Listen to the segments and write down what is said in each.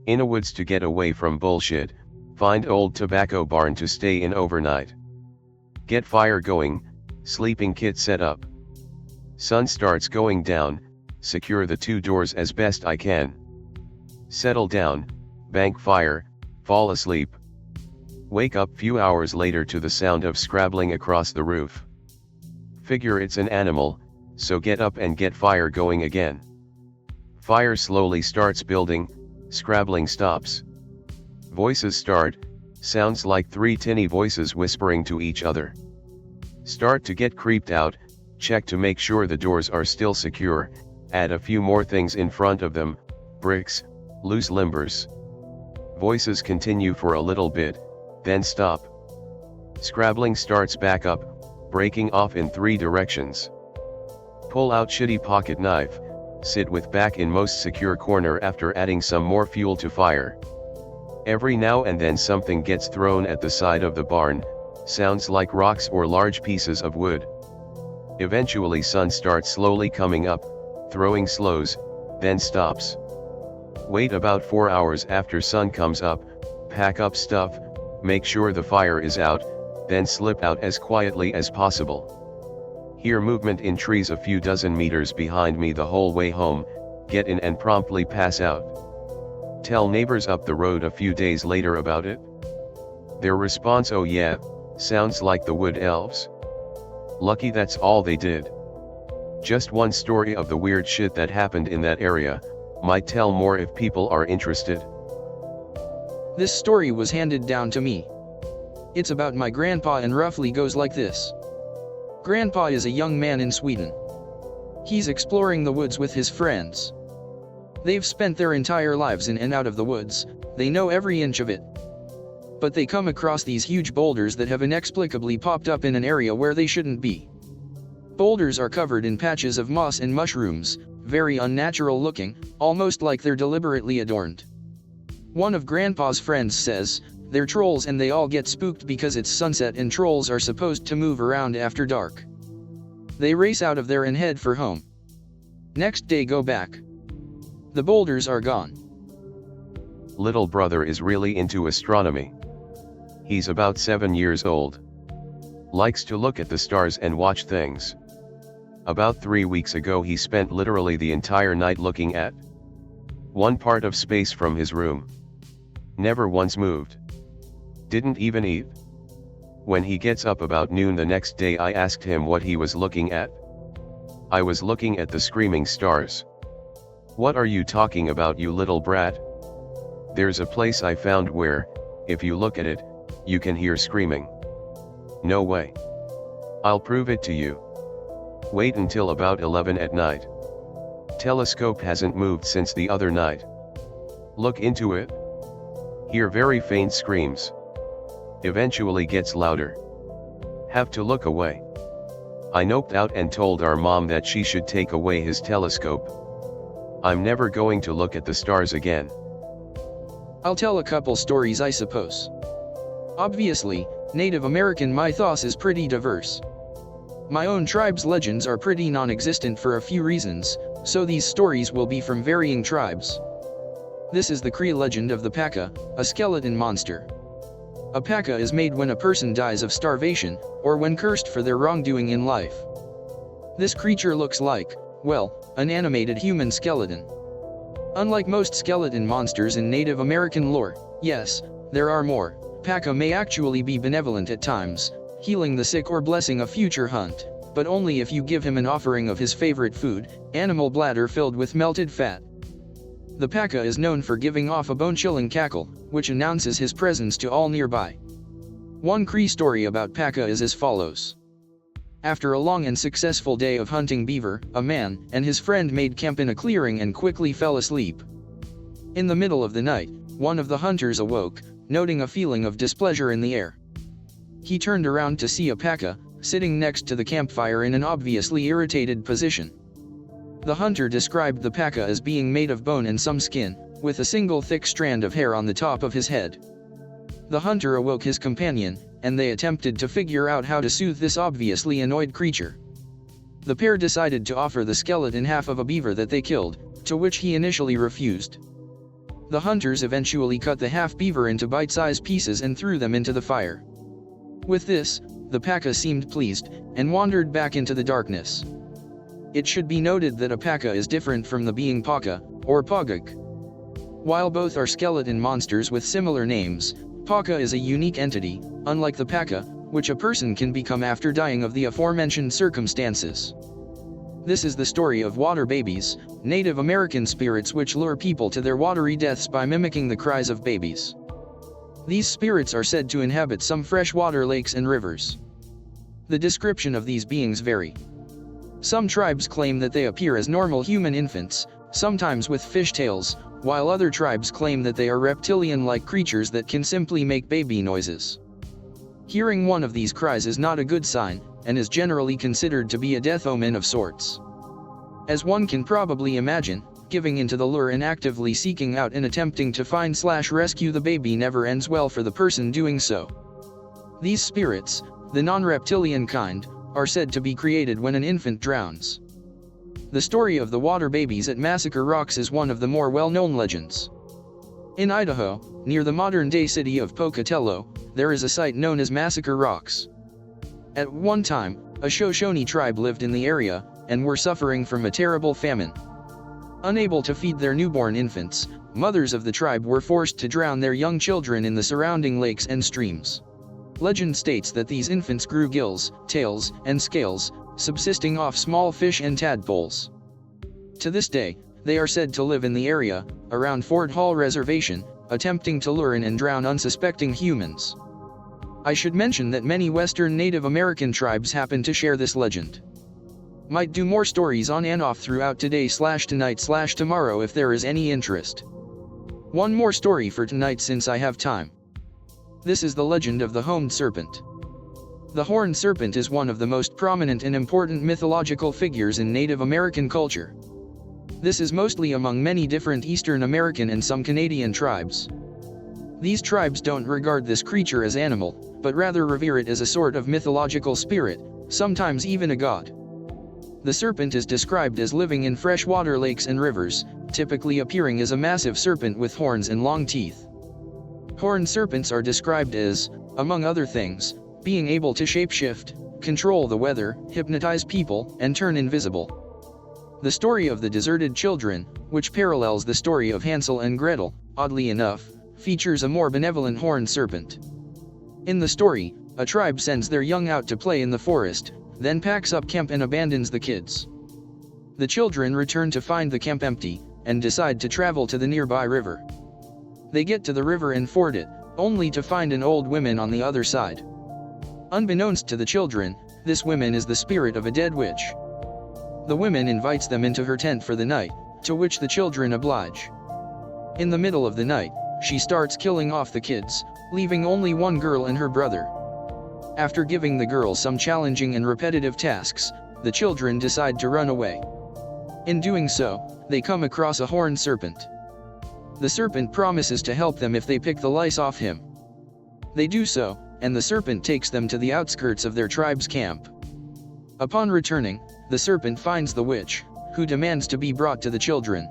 Innawoods to get away from bullshit, find old tobacco barn to stay in overnight. Get fire going, sleeping kit set up. Sun starts going down, secure the 2 doors as best I can. Settle down, bank fire, fall asleep. Wake up few hours later to the sound of scrabbling across the roof. Figure it's an animal, so get up and get fire going again. Fire slowly starts building, scrabbling stops. Voices start, sounds like 3 tinny voices whispering to each other. Start to get creeped out, check to make sure the doors are still secure, add a few more things in front of them, bricks, loose limbers. Voices continue for a little bit, then stop. Scrabbling starts back up, breaking off in 3 directions. Pull out shitty pocket knife, sit with back in most secure corner after adding some more fuel to fire. Every now and then something gets thrown at the side of the barn, sounds like rocks or large pieces of wood. Eventually sun starts slowly coming up, throwing slows, then stops. Wait about 4 hours after sun comes up, pack up stuff, make sure the fire is out, then slip out as quietly as possible. Hear movement in trees a few dozen meters behind me the whole way home, get in and promptly pass out. Tell neighbors up the road a few days later about it. Their response, oh yeah, sounds like the wood elves. Lucky that's all they did. Just one story of the weird shit that happened in that area, might tell more if people are interested. This story was handed down to me. It's about my grandpa and roughly goes like this. Grandpa is a young man in Sweden. He's exploring the woods with his friends. They've spent their entire lives in and out of the woods, they know every inch of it. But they come across these huge boulders that have inexplicably popped up in an area where they shouldn't be. Boulders are covered in patches of moss and mushrooms, very unnatural looking, almost like they're deliberately adorned. One of Grandpa's friends says, they're trolls and they all get spooked because it's sunset and trolls are supposed to move around after dark. They race out of there and head for home. Next day go back. The boulders are gone. Little brother is really into astronomy. He's about 7 years old. Likes to look at the stars and watch things. About 3 weeks ago he spent literally the entire night looking at one part of space from his room. Never once moved. Didn't even eat. When he gets up about noon the next day I asked him what he was looking at. I was looking at the screaming stars. What are you talking about, you little brat? There's a place I found where, if you look at it, you can hear screaming. No way. I'll prove it to you. Wait until about 11 at night. Telescope hasn't moved since the other night. Look into it. Hear very faint screams. Eventually gets louder. Have to look away. I noped out and told our mom that she should take away his telescope. I'm never going to look at the stars again. I'll tell a couple stories I suppose. Obviously, Native American mythos is pretty diverse. My own tribe's legends are pretty non-existent for a few reasons, so these stories will be from varying tribes. This is the Cree legend of the Paka, a skeleton monster. A Paka is made when a person dies of starvation, or when cursed for their wrongdoing in life. This creature looks like, well, an animated human skeleton. Unlike most skeleton monsters in Native American lore, yes, there are more, Paka may actually be benevolent at times, healing the sick or blessing a future hunt, but only if you give him an offering of his favorite food, animal bladder filled with melted fat. The Paka is known for giving off a bone-chilling cackle, which announces his presence to all nearby. One Cree story about Paka is as follows. After a long and successful day of hunting beaver, a man and his friend made camp in a clearing and quickly fell asleep. In the middle of the night, one of the hunters awoke, noting a feeling of displeasure in the air. He turned around to see a Paka, sitting next to the campfire in an obviously irritated position. The hunter described the Paka as being made of bone and some skin, with a single thick strand of hair on the top of his head. The hunter awoke his companion, and they attempted to figure out how to soothe this obviously annoyed creature. The pair decided to offer the skeleton half of a beaver that they killed, to which he initially refused. The hunters eventually cut the half-beaver into bite-sized pieces and threw them into the fire. With this, the paka seemed pleased, and wandered back into the darkness. It should be noted that a paka is different from the being paka, or pagak. While both are skeleton monsters with similar names, paka is a unique entity, unlike the paka, which a person can become after dying of the aforementioned circumstances. This is the story of water babies, Native American spirits which lure people to their watery deaths by mimicking the cries of babies. These spirits are said to inhabit some freshwater lakes and rivers. The description of these beings vary. Some tribes claim that they appear as normal human infants, sometimes with fish tails, while other tribes claim that they are reptilian-like creatures that can simply make baby noises. Hearing one of these cries is not a good sign, and is generally considered to be a death omen of sorts. As one can probably imagine, giving into the lure and actively seeking out and attempting to find/rescue the baby never ends well for the person doing so. These spirits, the non-reptilian kind, are said to be created when an infant drowns. The story of the water babies at Massacre Rocks is one of the more well-known legends. In Idaho, near the modern-day city of Pocatello, there is a site known as Massacre Rocks. At one time, a Shoshone tribe lived in the area, and were suffering from a terrible famine. Unable to feed their newborn infants, mothers of the tribe were forced to drown their young children in the surrounding lakes and streams. Legend states that these infants grew gills, tails, and scales, subsisting off small fish and tadpoles. To this day, they are said to live in the area, around Fort Hall Reservation, attempting to lure in and drown unsuspecting humans. I should mention that many Western Native American tribes happen to share this legend. Might do more stories on and off throughout today/tonight/tomorrow if there is any interest. One more story for tonight since I have time. This is the legend of the Horned Serpent. The Horned Serpent is one of the most prominent and important mythological figures in Native American culture. This is mostly among many different Eastern American and some Canadian tribes. These tribes don't regard this creature as animal, but rather revere it as a sort of mythological spirit, sometimes even a god. The serpent is described as living in freshwater lakes and rivers, typically appearing as a massive serpent with horns and long teeth. Horned serpents are described as, among other things, being able to shapeshift, control the weather, hypnotize people, and turn invisible. The story of the deserted children, which parallels the story of Hansel and Gretel, oddly enough, features a more benevolent horned serpent. In the story, a tribe sends their young out to play in the forest, then packs up camp and abandons the kids. The children return to find the camp empty, and decide to travel to the nearby river. They get to the river and ford it, only to find an old woman on the other side. Unbeknownst to the children, this woman is the spirit of a dead witch. The woman invites them into her tent for the night, to which the children oblige. In the middle of the night, she starts killing off the kids, leaving only one girl and her brother. After giving the girls some challenging and repetitive tasks, the children decide to run away. In doing so, they come across a horned serpent. The serpent promises to help them if they pick the lice off him. They do so, and the serpent takes them to the outskirts of their tribe's camp. Upon returning, the serpent finds the witch, who demands to be brought to the children.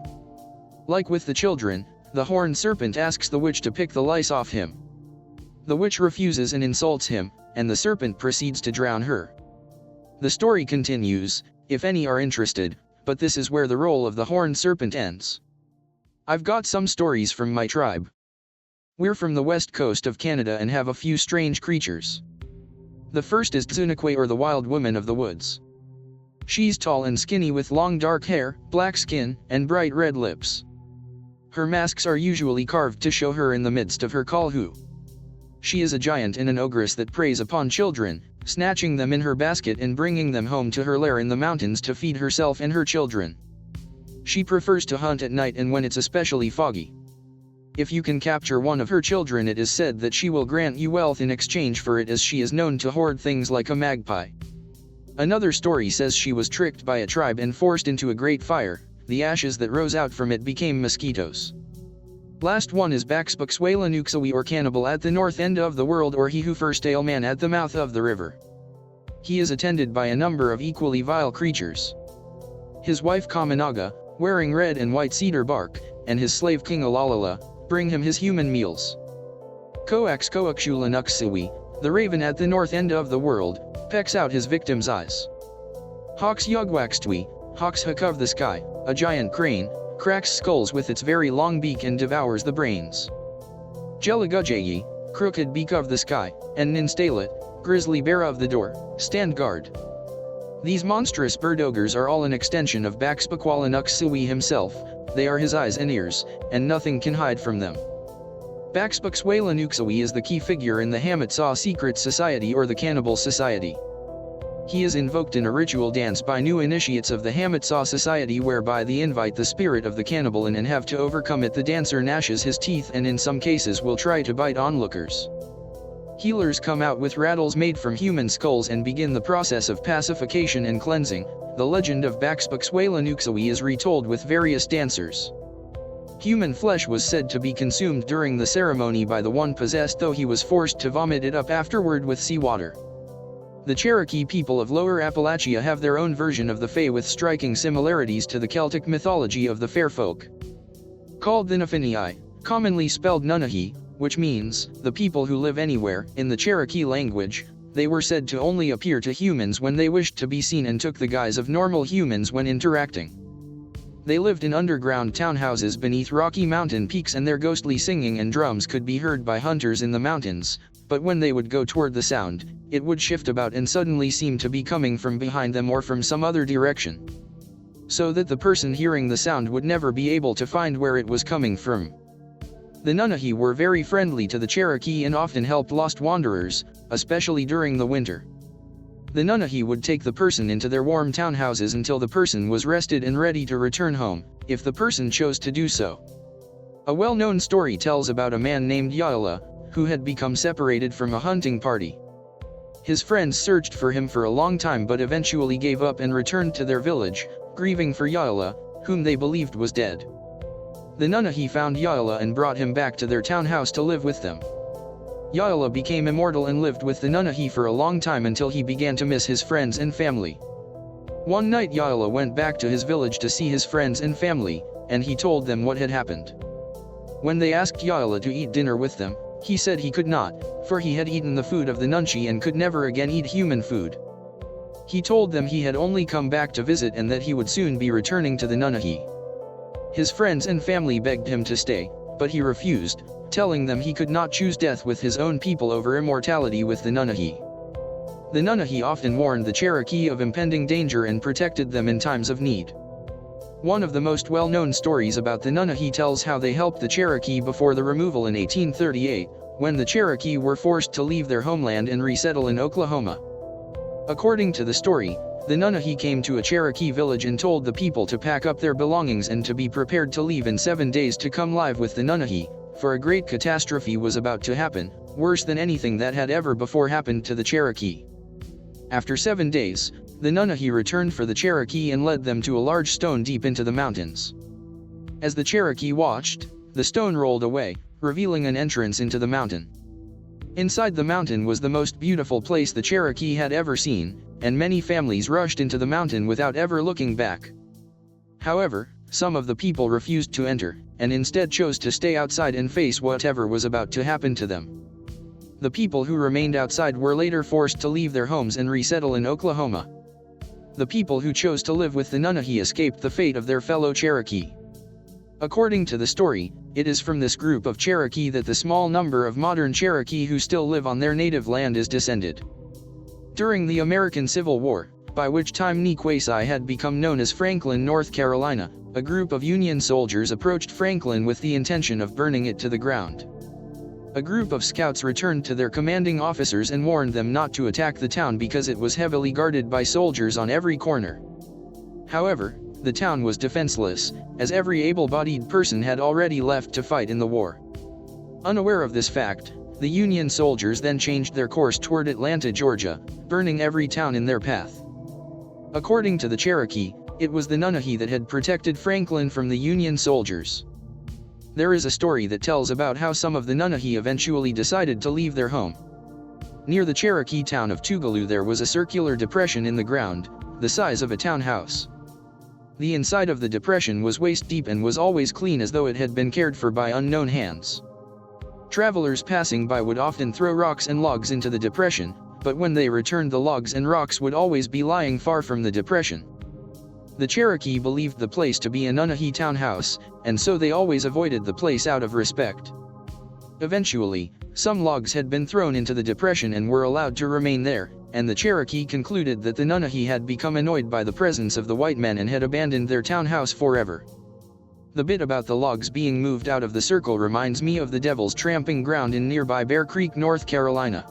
Like with the children, the horned serpent asks the witch to pick the lice off him. The witch refuses and insults him, and the serpent proceeds to drown her. The story continues, if any are interested, but this is where the role of the horned serpent ends. I've got some stories from my tribe. We're from the west coast of Canada and have a few strange creatures. The first is Tsunakwe, or the Wild Woman of the Woods. She's tall and skinny with long dark hair, black skin, and bright red lips. Her masks are usually carved to show her in the midst of her kalhu. She is a giant and an ogress that preys upon children, snatching them in her basket and bringing them home to her lair in the mountains to feed herself and her children. She prefers to hunt at night and when it's especially foggy. If you can capture one of her children, it is said that she will grant you wealth in exchange for it, as she is known to hoard things like a magpie. Another story says she was tricked by a tribe and forced into a great fire. The ashes that rose out from it became mosquitoes. Last one is Baxbuxwalanuksawi, or cannibal at the north end of the world, or he who first ate man at the mouth of the river. He is attended by a number of equally vile creatures. His wife Kamanaga, wearing red and white cedar bark, and his slave King Alalala, bring him his human meals. Coax Coaxulanuxiwi, the raven at the north end of the world, pecks out his victim's eyes. Hawks Yogwaxtwi, hawks Hook of the sky, a giant crane, cracks skulls with its very long beak and devours the brains. Jelligajayi, crooked beak of the sky, and Ninstalet, grizzly bear of the door, stand guard. These monstrous bird ogres are all an extension of Baxpaqualanuxiwi himself. They are his eyes and ears, and nothing can hide from them. Baxpaqualanuxiwi is the key figure in the Hamatsaw secret society or the Cannibal Society. He is invoked in a ritual dance by new initiates of the Hamatsaw Society whereby they invite the spirit of the cannibal in and have to overcome it. The dancer gnashes his teeth and in some cases will try to bite onlookers. Healers come out with rattles made from human skulls and begin the process of pacification and cleansing. The legend of Baxpaqualanuxiwi is retold with various dancers. Human flesh was said to be consumed during the ceremony by the one possessed, though he was forced to vomit it up afterward with seawater. The Cherokee people of Lower Appalachia have their own version of the Fae with striking similarities to the Celtic mythology of the fair folk. Called the Nafinii, commonly spelled Nunahi, which means, the people who live anywhere, in the Cherokee language, they were said to only appear to humans when they wished to be seen and took the guise of normal humans when interacting. They lived in underground townhouses beneath rocky mountain peaks and their ghostly singing and drums could be heard by hunters in the mountains, but when they would go toward the sound, it would shift about and suddenly seem to be coming from behind them or from some other direction, so that the person hearing the sound would never be able to find where it was coming from. The Nunahi were very friendly to the Cherokee and often helped lost wanderers, especially during the winter. The Nunahi would take the person into their warm townhouses until the person was rested and ready to return home, if the person chose to do so. A well-known story tells about a man named Yaila, who had become separated from a hunting party. His friends searched for him for a long time but eventually gave up and returned to their village, grieving for Yaila, whom they believed was dead. The Nunahi found Yaila and brought him back to their townhouse to live with them. Yaila became immortal and lived with the Nunahi for a long time until he began to miss his friends and family. One night Yaila went back to his village to see his friends and family, and he told them what had happened. When they asked Yaila to eat dinner with them, he said he could not, for he had eaten the food of the Nunchi and could never again eat human food. He told them he had only come back to visit and that he would soon be returning to the Nunahi. His friends and family begged him to stay, but he refused, telling them he could not choose death with his own people over immortality with the Nunahi. The Nunahi often warned the Cherokee of impending danger and protected them in times of need. One of the most well-known stories about the Nunahi tells how they helped the Cherokee before the removal in 1838, when the Cherokee were forced to leave their homeland and resettle in Oklahoma. According to the story, the Nunahi came to a Cherokee village and told the people to pack up their belongings and to be prepared to leave in 7 days to come live with the Nunahi, for a great catastrophe was about to happen, worse than anything that had ever before happened to the Cherokee. After 7 days, the Nunahi returned for the Cherokee and led them to a large stone deep into the mountains. As the Cherokee watched, the stone rolled away, revealing an entrance into the mountain. Inside the mountain was the most beautiful place the Cherokee had ever seen, and many families rushed into the mountain without ever looking back. However, some of the people refused to enter, and instead chose to stay outside and face whatever was about to happen to them. The people who remained outside were later forced to leave their homes and resettle in Oklahoma. The people who chose to live with the Nunahi escaped the fate of their fellow Cherokee. According to the story, it is from this group of Cherokee that the small number of modern Cherokee who still live on their native land is descended. During the American Civil War, by which time Nequaci had become known as Franklin, North Carolina, a group of Union soldiers approached Franklin with the intention of burning it to the ground. A group of scouts returned to their commanding officers and warned them not to attack the town because it was heavily guarded by soldiers on every corner. However, the town was defenseless, as every able-bodied person had already left to fight in the war. Unaware of this fact, the Union soldiers then changed their course toward Atlanta, Georgia, burning every town in their path. According to the Cherokee, it was the Nunahi that had protected Franklin from the Union soldiers. There is a story that tells about how some of the Nunahi eventually decided to leave their home. Near the Cherokee town of Tougaloo there was a circular depression in the ground, the size of a townhouse. The inside of the depression was waist deep and was always clean as though it had been cared for by unknown hands. Travelers passing by would often throw rocks and logs into the depression, but when they returned the logs and rocks would always be lying far from the depression. The Cherokee believed the place to be a Nunnahi townhouse, and so they always avoided the place out of respect. Eventually, some logs had been thrown into the depression and were allowed to remain there, and the Cherokee concluded that the Nunnahi had become annoyed by the presence of the white men and had abandoned their townhouse forever. The bit about the logs being moved out of the circle reminds me of the Devil's tramping ground in nearby Bear Creek, North Carolina.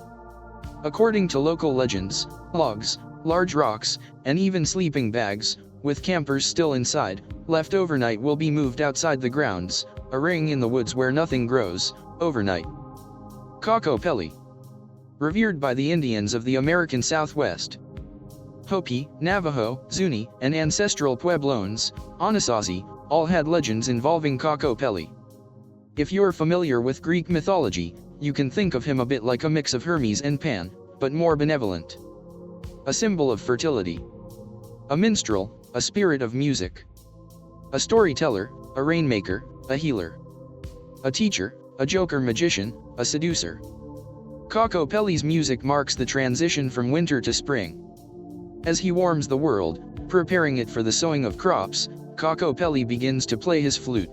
According to local legends, logs, large rocks, and even sleeping bags, with campers still inside, left overnight will be moved outside the grounds, a ring in the woods where nothing grows, overnight. Cockopelli. Revered by the Indians of the American Southwest. Hopi, Navajo, Zuni, and ancestral Puebloans, Anasazi, all had legends involving Cockopelli. If you're familiar with Greek mythology, you can think of him a bit like a mix of Hermes and Pan, but more benevolent. A symbol of fertility. A minstrel, a spirit of music. A storyteller, a rainmaker, a healer. A teacher, a joker magician, a seducer. Cockopelli's music marks the transition from winter to spring. As he warms the world, preparing it for the sowing of crops, Cockopelli begins to play his flute.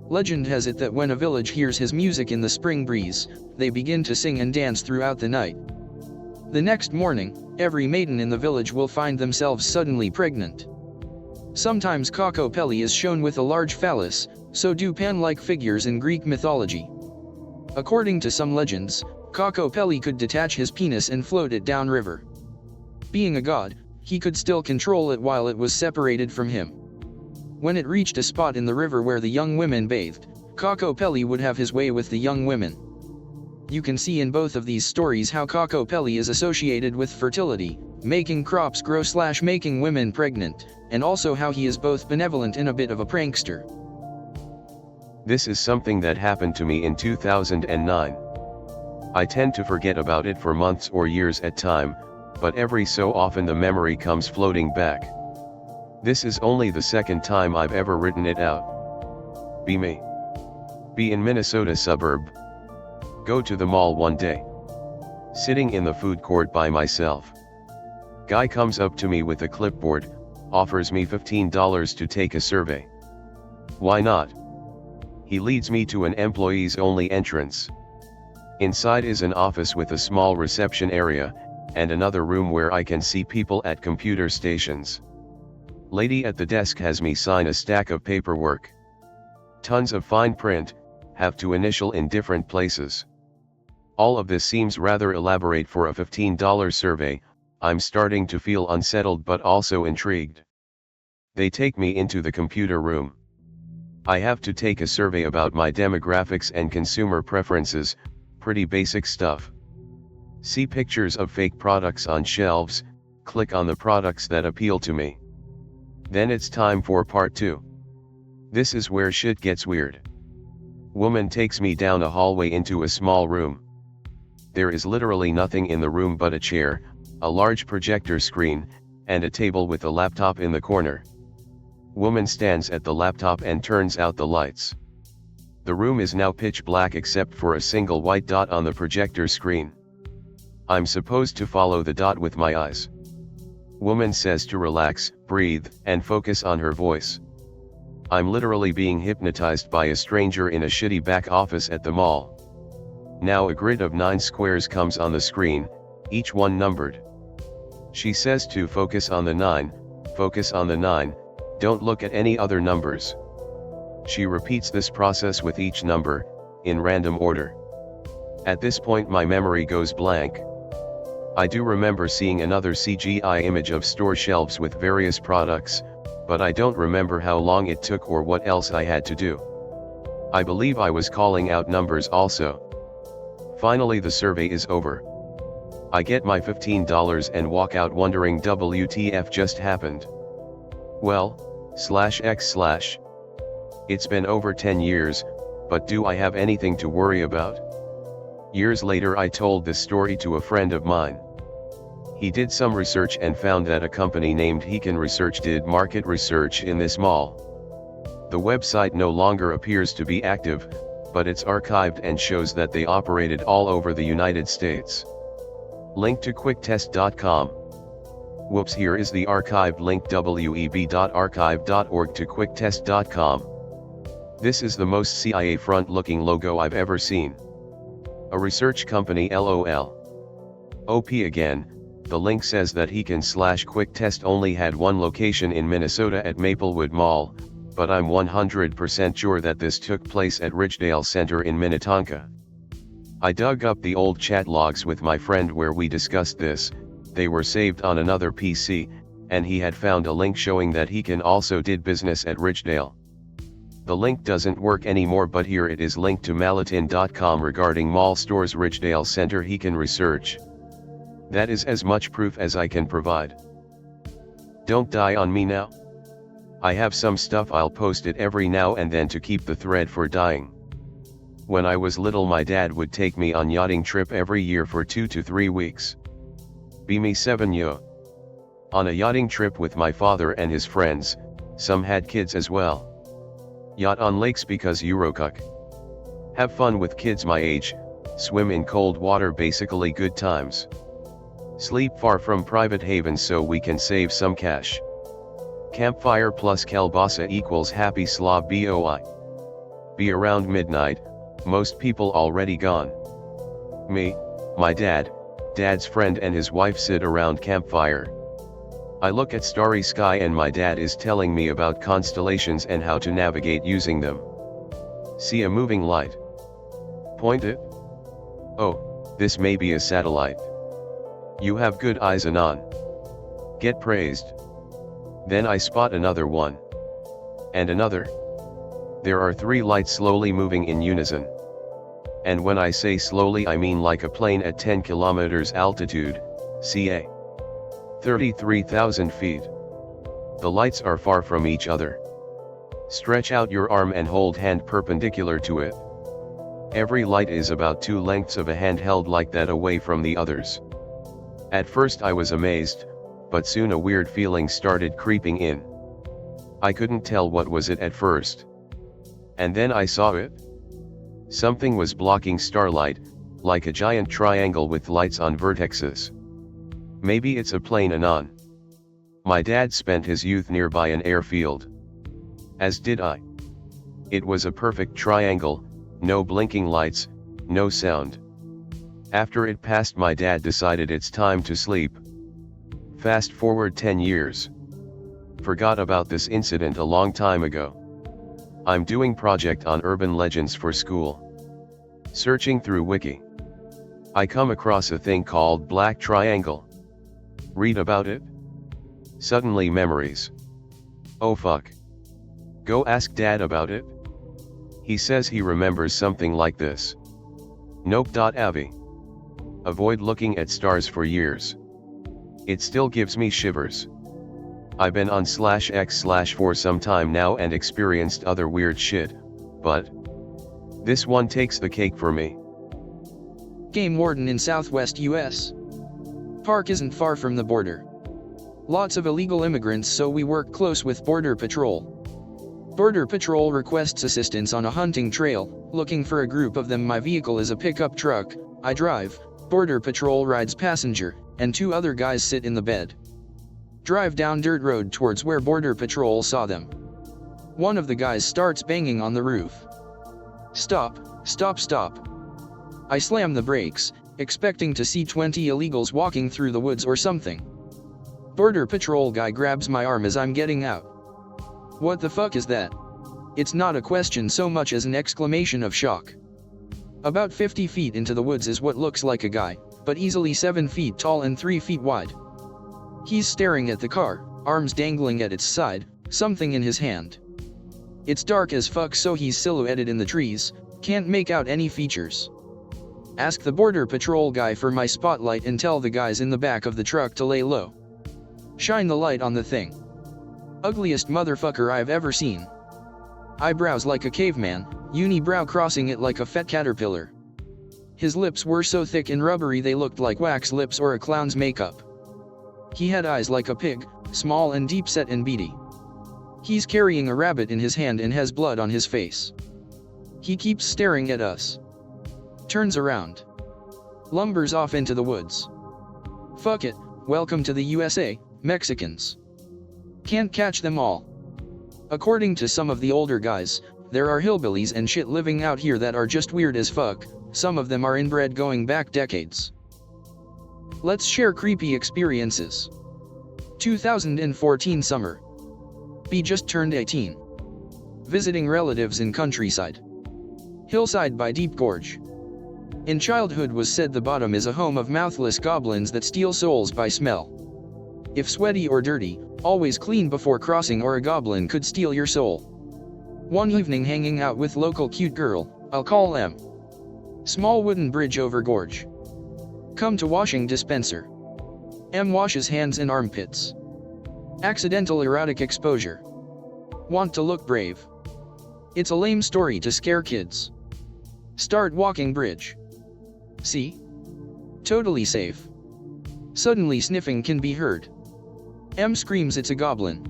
Legend has it that when a village hears his music in the spring breeze, they begin to sing and dance throughout the night. The next morning, every maiden in the village will find themselves suddenly pregnant. Sometimes Cockopelli is shown with a large phallus, so do Pan-like figures in Greek mythology. According to some legends, Cockopelli could detach his penis and float it downriver. Being a god, he could still control it while it was separated from him. When it reached a spot in the river where the young women bathed, Cockopelli would have his way with the young women. You can see in both of these stories how Cockopelli is associated with fertility, making crops grow / making women pregnant, and also how he is both benevolent and a bit of a prankster. This is something that happened to me in 2009. I tend to forget about it for months or years at time, but every so often the memory comes floating back. This is only the second time I've ever written it out. Be me. Be in Minnesota suburb. Go to the mall one day. Sitting in the food court by myself. Guy comes up to me with a clipboard, offers me $15 to take a survey. Why not? He leads me to an employees only entrance. Inside is an office with a small reception area, and another room where I can see people at computer stations. Lady at the desk has me sign a stack of paperwork. Tons of fine print, have to initial in different places. All of this seems rather elaborate for a $15 survey. I'm starting to feel unsettled but also intrigued. They take me into the computer room. I have to take a survey about my demographics and consumer preferences, pretty basic stuff. See pictures of fake products on shelves, click on the products that appeal to me. Then it's time for part 2. This is where shit gets weird. Woman takes me down a hallway into a small room. There is literally nothing in the room but a chair, a large projector screen, and a table with a laptop in the corner. Woman stands at the laptop and turns out the lights. The room is now pitch black except for a single white dot on the projector screen. I'm supposed to follow the dot with my eyes. Woman says to relax, breathe, and focus on her voice. I'm literally being hypnotized by a stranger in a shitty back office at the mall. Now a grid of 9 squares comes on the screen, each one numbered. She says to focus on the 9, focus on the 9, don't look at any other numbers. She repeats this process with each number, in random order. At this point my memory goes blank. I do remember seeing another CGI image of store shelves with various products, but I don't remember how long it took or what else I had to do. I believe I was calling out numbers also. Finally the survey is over. I get my $15 and walk out wondering WTF just happened. Well, /x/. It's been over 10 years, but do I have anything to worry about? Years later I told this story to a friend of mine. He did some research and found that a company named Heekin Research did market research in this mall. The website no longer appears to be active, but it's archived and shows that they operated all over the United States. Link to quicktest.com. Whoops, here is the archived link, web.archive.org to quicktest.com. This is the most CIA front-looking logo I've ever seen. A research company, LOL. OP again. The link says that Heekin/Quicktest only had one location in Minnesota at Maplewood Mall, but I'm 100% sure that this took place at Ridgedale Center in Minnetonka. I dug up the old chat logs with my friend where we discussed this. They were saved on another PC, and he had found a link showing that Heekin also did business at Ridgedale. The link doesn't work anymore, but here it is linked to Malatin.com regarding mall stores Ridgedale Center Heekin Research. That is as much proof as I can provide. Don't die on me now. I have some stuff, I'll post it every now and then to keep the thread for dying. When I was little, my dad would take me on yachting trip every year for 2 to 3 weeks. Be me 7 yo. On a yachting trip with my father and his friends, some had kids as well. Yacht on lakes because Eurocook. Have fun with kids my age, swim in cold water, basically good times. Sleep far from private havens so we can save some cash. Campfire plus kielbasa equals happy slob boy. Be around midnight, most people already gone. Me, my dad, dad's friend and his wife sit around campfire. I look at starry sky and my dad is telling me about constellations and how to navigate using them. See a moving light. Point it. Oh, this may be a satellite. You have good eyes, Anon. Get praised. Then I spot another one. And another. There are 3 lights slowly moving in unison. And when I say slowly, I mean like a plane at 10 kilometers altitude, ca. 33,000 feet. The lights are far from each other. Stretch out your arm and hold hand perpendicular to it. Every light is about 2 lengths of a hand held like that away from the others. At first I was amazed, but soon a weird feeling started creeping in. I couldn't tell what was it at first. And then I saw it. Something was blocking starlight, like a giant triangle with lights on vertexes. Maybe it's a plane, Anon. My dad spent his youth nearby an airfield. As did I. It was a perfect triangle, no blinking lights, no sound. After it passed, my dad decided it's time to sleep. Fast forward 10 years. Forgot about this incident a long time ago. I'm doing project on urban legends for school. Searching through Wiki. I come across a thing called Black Triangle. Read about it. Suddenly memories. Oh fuck. Go ask Dad about it. He says he remembers something like this. Nope.avi. Avoid looking at stars for years. It still gives me shivers. I've been on /x/ for some time now and experienced other weird shit, but this one takes the cake for me. Game warden in Southwest US. Park isn't far from the border. Lots of illegal immigrants, so we work close with Border Patrol. Border Patrol requests assistance on a hunting trail, looking for a group of them. My vehicle is a pickup truck, I drive, Border Patrol rides passenger, and 2 other guys sit in the bed. Drive down dirt road towards where Border Patrol saw them. One of the guys starts banging on the roof. Stop, stop, stop. I slam the brakes, expecting to see 20 illegals walking through the woods or something. Border Patrol guy grabs my arm as I'm getting out. What the fuck is that? It's not a question so much as an exclamation of shock. About 50 feet into the woods is what looks like a guy, but easily 7 feet tall and 3 feet wide. He's staring at the car, arms dangling at its side, something in his hand. It's dark as fuck, so he's silhouetted in the trees, can't make out any features. Ask the Border Patrol guy for my spotlight and tell the guys in the back of the truck to lay low. Shine the light on the thing. Ugliest motherfucker I've ever seen. Eyebrows like a caveman, unibrow crossing it like a fat caterpillar. His lips were so thick and rubbery they looked like wax lips or a clown's makeup. He had eyes like a pig, small and deep-set and beady. He's carrying a rabbit in his hand and has blood on his face. He keeps staring at us. Turns around. Lumbers off into the woods. Fuck it, welcome to the USA, Mexicans. Can't catch them all. According to some of the older guys, there are hillbillies and shit living out here that are just weird as fuck, some of them are inbred going back decades. Let's share creepy experiences. 2014 summer. B just turned 18. Visiting relatives in countryside. Hillside by Deep Gorge. In childhood was said the bottom is a home of mouthless goblins that steal souls by smell. If sweaty or dirty, always clean before crossing or a goblin could steal your soul. One evening hanging out with local cute girl, I'll call M. Small wooden bridge over gorge. Come to washing dispenser. M washes hands and armpits. Accidental erotic exposure. Want to look brave. It's a lame story to scare kids. Start walking bridge. See? Totally safe. Suddenly sniffing can be heard. M screams it's a goblin.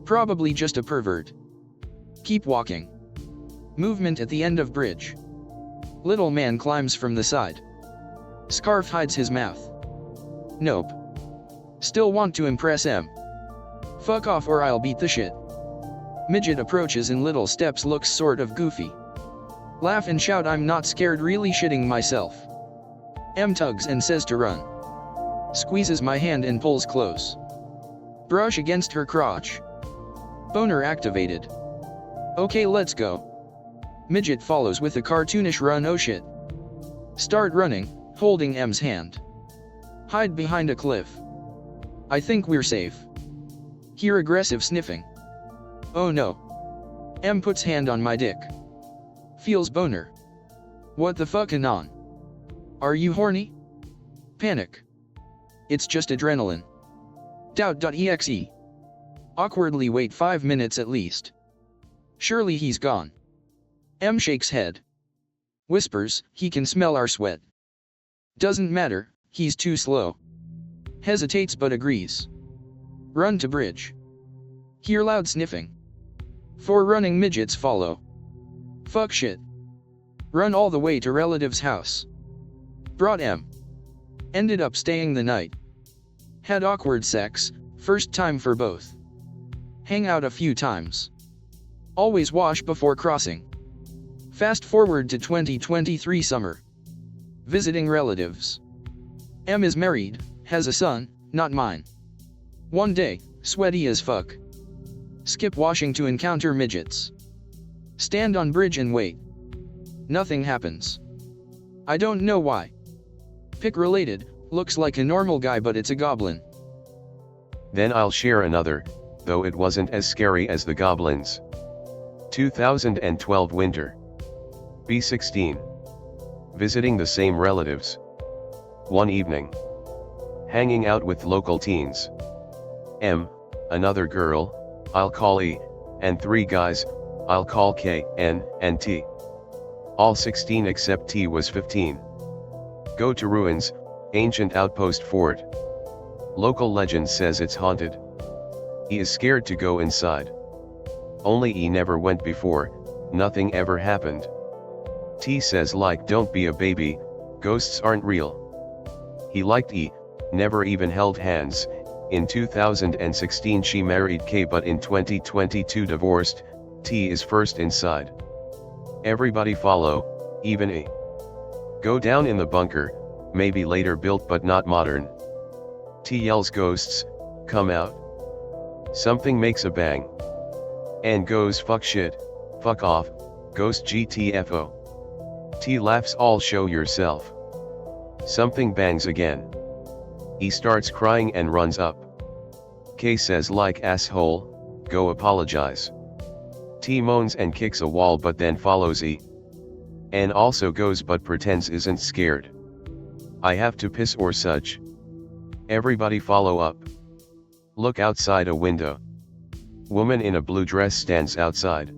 Probably just a pervert. Keep walking. Movement at the end of bridge. Little man climbs from the side. Scarf hides his mouth. Nope. Still want to impress M. Fuck off or I'll beat the shit. Midget approaches in little steps, looks sort of goofy. Laugh and shout I'm not scared, really shitting myself. M tugs and says to run. Squeezes my hand and pulls close. Brush against her crotch. Boner activated. Okay, let's go. Midget follows with a cartoonish run. Oh shit. Start running, holding M's hand. Hide behind a cliff. I think we're safe. Hear aggressive sniffing. Oh no. M puts hand on my dick. Feels boner. What the fuck, Anon? Are you horny? Panic. It's just adrenaline. Doubt.exe. Awkwardly wait 5 minutes at least. Surely he's gone. M shakes head. Whispers, he can smell our sweat. Doesn't matter, he's too slow. Hesitates but agrees. Run to bridge. Hear loud sniffing. 4 running midgets follow. Fuck shit. Run all the way to relative's house. Brought M. Ended up staying the night. Had awkward sex, first time for both. Hang out a few times. Always wash before crossing. Fast forward to 2023 summer. Visiting relatives. M is married, has a son, not mine. One day, sweaty as fuck. Skip washing to encounter midgets. Stand on bridge and wait. Nothing happens. I don't know why. Pick related, looks like a normal guy but it's a goblin. Then I'll share another, though it wasn't as scary as the goblins. 2012 winter. B16. Visiting the same relatives. One evening. Hanging out with local teens. M, another girl, I'll call E, and 3 guys, I'll call K, N, and T. All 16 except T was 15. Go to ruins, ancient outpost fort. Local legend says it's haunted. E is scared to go inside. Only E never went before, nothing ever happened. T says like don't be a baby, ghosts aren't real. He liked E, never even held hands. In 2016 she married K but in 2022 divorced. T is first inside. Everybody follow, even E. Go down in the bunker, maybe later built but not modern. T yells ghosts, come out. Something makes a bang. And goes fuck shit, fuck off, ghost GTFO. T laughs all show yourself. Something bangs again. E starts crying and runs up. K says like asshole, go apologize. T moans and kicks a wall but then follows E. N also goes but pretends isn't scared. I have to piss or such. Everybody follow up. Look outside a window. Woman in a blue dress stands outside.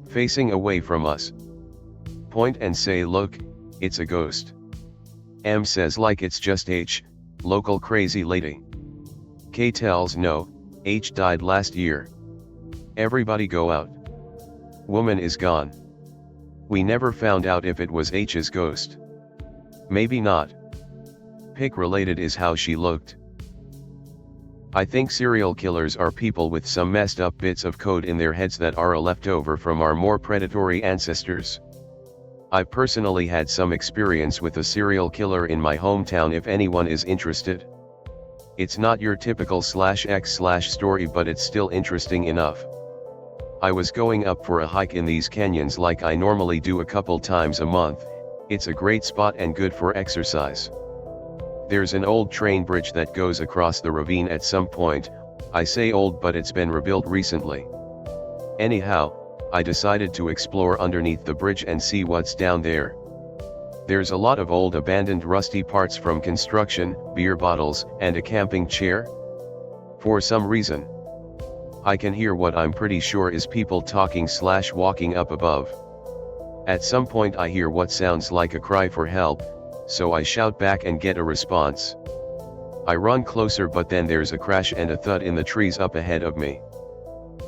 Facing away from us. Point and say look, it's a ghost. M says like it's just H, local crazy lady. K tells no, H died last year. Everybody go out. Woman is gone. We never found out if it was H's ghost. Maybe not. Pic related is how she looked. I think serial killers are people with some messed up bits of code in their heads that are a leftover from our more predatory ancestors. I personally had some experience with a serial killer in my hometown if anyone is interested. It's not your typical /x/ story, but it's still interesting enough. I was going up for a hike in these canyons like I normally do a couple times a month. It's a great spot and good for exercise. There's an old train bridge that goes across the ravine at some point. I say old, but it's been rebuilt recently. Anyhow, I decided to explore underneath the bridge and see what's down there. There's a lot of old abandoned rusty parts from construction, beer bottles, and a camping chair. For some reason, I can hear what I'm pretty sure is people talking/walking up above. At some point I hear what sounds like a cry for help, so I shout back and get a response. I run closer, but then there's a crash and a thud in the trees up ahead of me.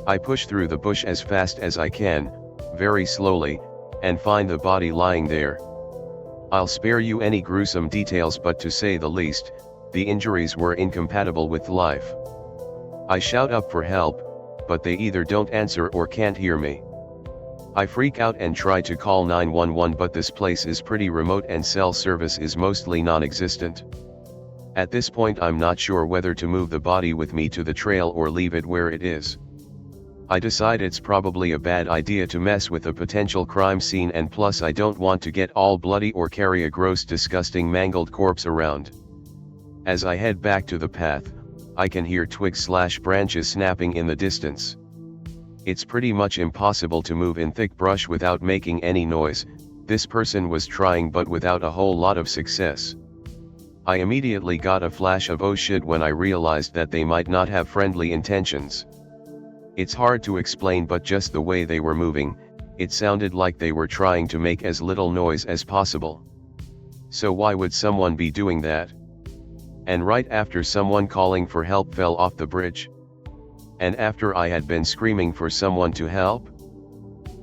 I push through the bush as fast as I can, very slowly, and find the body lying there. I'll spare you any gruesome details, but to say the least, the injuries were incompatible with life. I shout up for help, but they either don't answer or can't hear me. I freak out and try to call 911, but this place is pretty remote and cell service is mostly non-existent. At this point I'm not sure whether to move the body with me to the trail or leave it where it is. I decide it's probably a bad idea to mess with a potential crime scene, and plus I don't want to get all bloody or carry a gross, disgusting, mangled corpse around. As I head back to the path, I can hear twigs/branches snapping in the distance. It's pretty much impossible to move in thick brush without making any noise. This person was trying, but without a whole lot of success. I immediately got a flash of oh shit when I realized that they might not have friendly intentions. It's hard to explain, but just the way they were moving, it sounded like they were trying to make as little noise as possible. So why would someone be doing that? And right after someone calling for help fell off the bridge. And after I had been screaming for someone to help?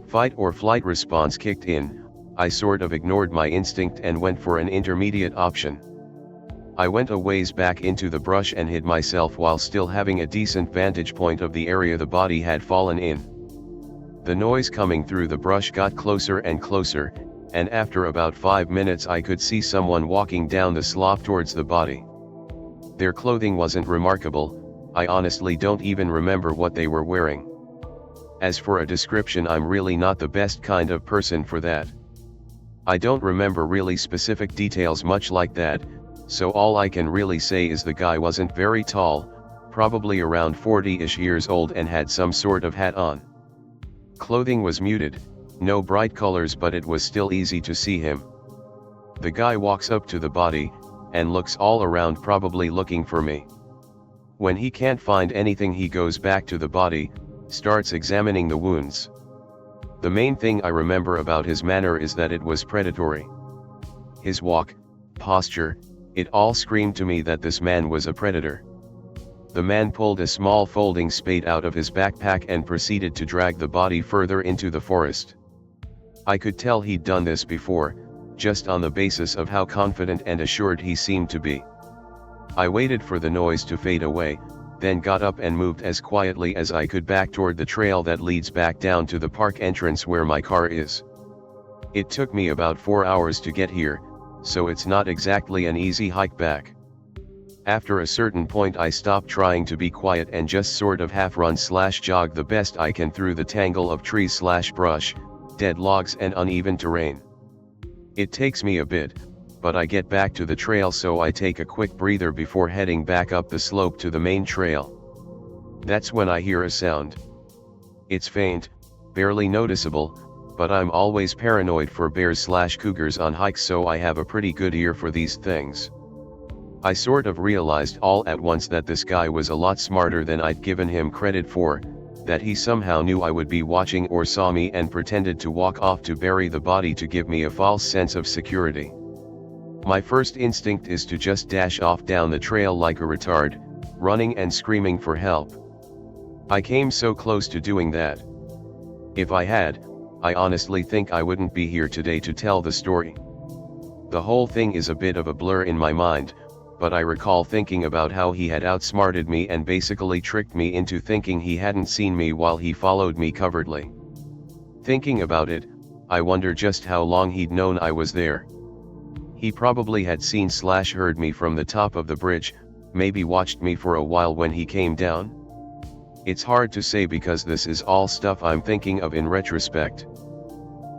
Fight or flight response kicked in. I sort of ignored my instinct and went for an intermediate option. I went a ways back into the brush and hid myself while still having a decent vantage point of the area the body had fallen in. The noise coming through the brush got closer and closer, and after about 5 minutes I could see someone walking down the slope towards the body. Their clothing wasn't remarkable. I honestly don't even remember what they were wearing. As for a description, I'm really not the best kind of person for that. I don't remember really specific details much like that, so all I can really say is the guy wasn't very tall, probably around 40-ish years old, and had some sort of hat on. Clothing was muted, no bright colors, but it was still easy to see him. The guy walks up to the body, and looks all around, probably looking for me. When he can't find anything, he goes back to the body, starts examining the wounds. The main thing I remember about his manner is that it was predatory. His walk, posture, it all screamed to me that this man was a predator. The man pulled a small folding spade out of his backpack and proceeded to drag the body further into the forest. I could tell he'd done this before, just on the basis of how confident and assured he seemed to be. I waited for the noise to fade away, then got up and moved as quietly as I could back toward the trail that leads back down to the park entrance where my car is. It took me about 4 hours to get here, so it's not exactly an easy hike back. After a certain point I stopped trying to be quiet and just sort of half run/jog the best I can through the tangle of trees/brush, dead logs and uneven terrain. It takes me a bit, but I get back to the trail, so I take a quick breather before heading back up the slope to the main trail. That's when I hear a sound. It's faint, barely noticeable, but I'm always paranoid for bears/cougars on hikes, so I have a pretty good ear for these things. I sort of realized all at once that this guy was a lot smarter than I'd given him credit for, that he somehow knew I would be watching or saw me and pretended to walk off to bury the body to give me a false sense of security. My first instinct is to just dash off down the trail like a retard, running and screaming for help. I came so close to doing that. If I had, I honestly think I wouldn't be here today to tell the story. The whole thing is a bit of a blur in my mind, but I recall thinking about how he had outsmarted me and basically tricked me into thinking he hadn't seen me while he followed me covertly. Thinking about it, I wonder just how long he'd known I was there. He probably had seen/heard me from the top of the bridge, maybe watched me for a while when he came down. It's hard to say because this is all stuff I'm thinking of in retrospect.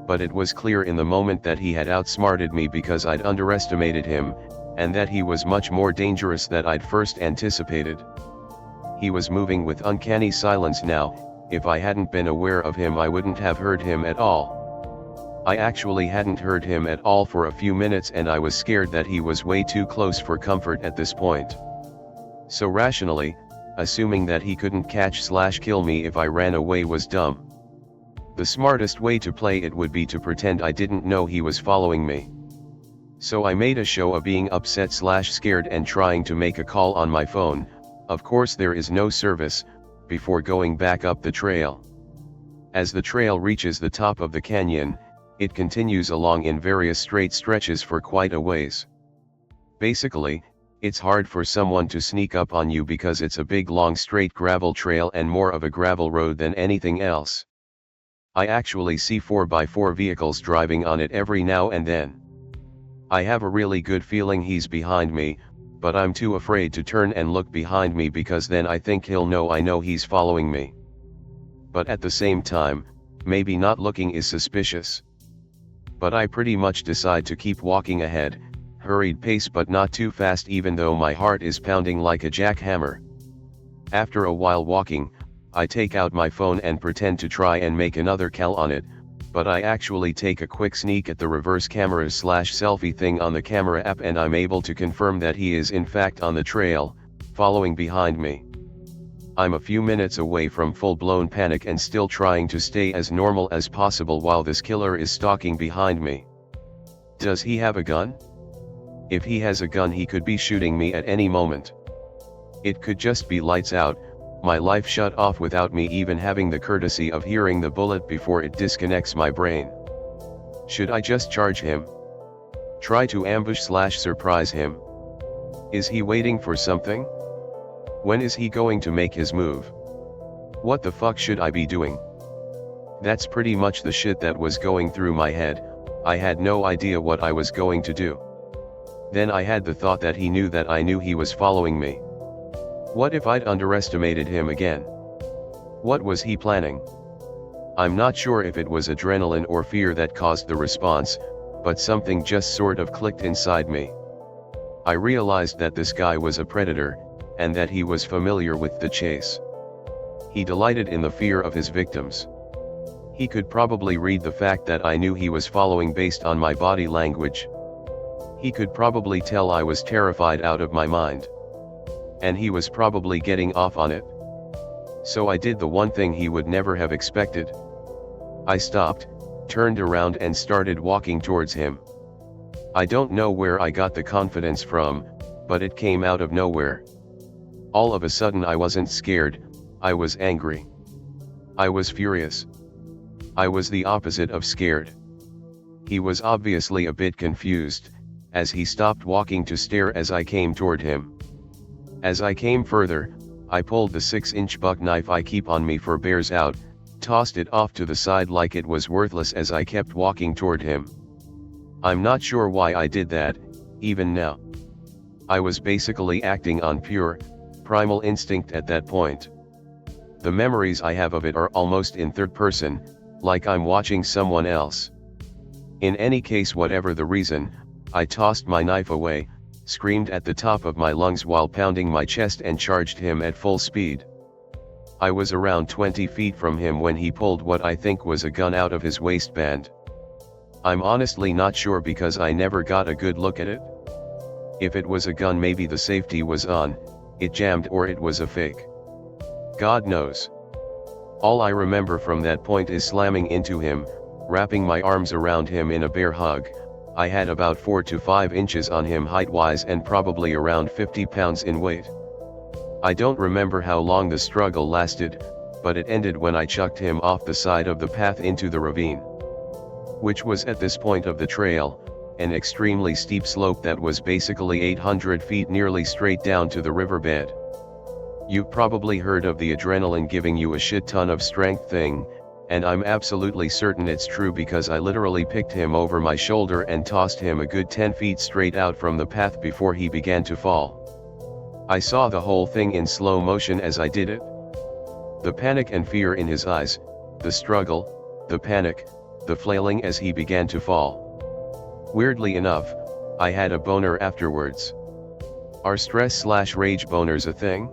But it was clear in the moment that he had outsmarted me because I'd underestimated him, and that he was much more dangerous than I'd first anticipated. He was moving with uncanny silence now. If I hadn't been aware of him I wouldn't have heard him at all. I actually hadn't heard him at all for a few minutes and I was scared that he was way too close for comfort at this point. So rationally, assuming that he couldn't catch/kill me if I ran away was dumb. The smartest way to play it would be to pretend I didn't know he was following me. So I made a show of being upset/scared and trying to make a call on my phone. Of course there is no service, before going back up the trail. As the trail reaches the top of the canyon, it continues along in various straight stretches for quite a ways. Basically, it's hard for someone to sneak up on you because it's a big long straight gravel trail and more of a gravel road than anything else. I actually see 4x4 vehicles driving on it every now and then. I have a really good feeling he's behind me, but I'm too afraid to turn and look behind me because then I think he'll know I know he's following me. But at the same time, maybe not looking is suspicious. But I pretty much decide to keep walking ahead, hurried pace but not too fast even though my heart is pounding like a jackhammer. After a while walking, I take out my phone and pretend to try and make another call on it, but I actually take a quick sneak at the reverse camera/selfie thing on the camera app and I'm able to confirm that he is in fact on the trail, following behind me. I'm a few minutes away from full-blown panic and still trying to stay as normal as possible while this killer is stalking behind me. Does he have a gun? If he has a gun he could be shooting me at any moment. It could just be lights out, my life shut off without me even having the courtesy of hearing the bullet before it disconnects my brain. Should I just charge him? Try to ambush/surprise him? Is he waiting for something? When is he going to make his move? What the fuck should I be doing? That's pretty much the shit that was going through my head. I had no idea what I was going to do. Then I had the thought that he knew that I knew he was following me. What if I'd underestimated him again? What was he planning? I'm not sure if it was adrenaline or fear that caused the response, but something just sort of clicked inside me. I realized that this guy was a predator, and that he was familiar with the chase. He delighted in the fear of his victims. He could probably read the fact that I knew he was following based on my body language. He could probably tell I was terrified out of my mind. And he was probably getting off on it. So I did the one thing he would never have expected. I stopped, turned around and started walking towards him. I don't know where I got the confidence from, but it came out of nowhere. All of a sudden I wasn't scared, I was angry. I was furious. I was the opposite of scared. He was obviously a bit confused, as he stopped walking to stare as I came toward him. As I came further, I pulled the 6-inch buck knife I keep on me for bears out, tossed it off to the side like it was worthless as I kept walking toward him. I'm not sure why I did that, even now. I was basically acting on pure, primal instinct at that point. The memories I have of it are almost in third person, like I'm watching someone else. In any case, whatever the reason, I tossed my knife away, screamed at the top of my lungs while pounding my chest and charged him at full speed. I was around 20 feet from him when he pulled what I think was a gun out of his waistband. I'm honestly not sure because I never got a good look at it. If it was a gun, maybe the safety was on, it jammed, or it was a fake. God knows. All I remember from that point is slamming into him, wrapping my arms around him in a bear hug. I had about 4 to 5 inches on him height-wise and probably around 50 pounds in weight. I don't remember how long the struggle lasted, but it ended when I chucked him off the side of the path into the ravine, which was at this point of the trail, an extremely steep slope that was basically 800 feet nearly straight down to the riverbed. You've probably heard of the adrenaline giving you a shit ton of strength thing, and I'm absolutely certain it's true because I literally picked him over my shoulder and tossed him a good 10 feet straight out from the path before he began to fall. I saw the whole thing in slow motion as I did it. The panic and fear in his eyes, the struggle, the panic, the flailing as he began to fall. Weirdly enough, I had a boner afterwards. Are stress/rage boners a thing?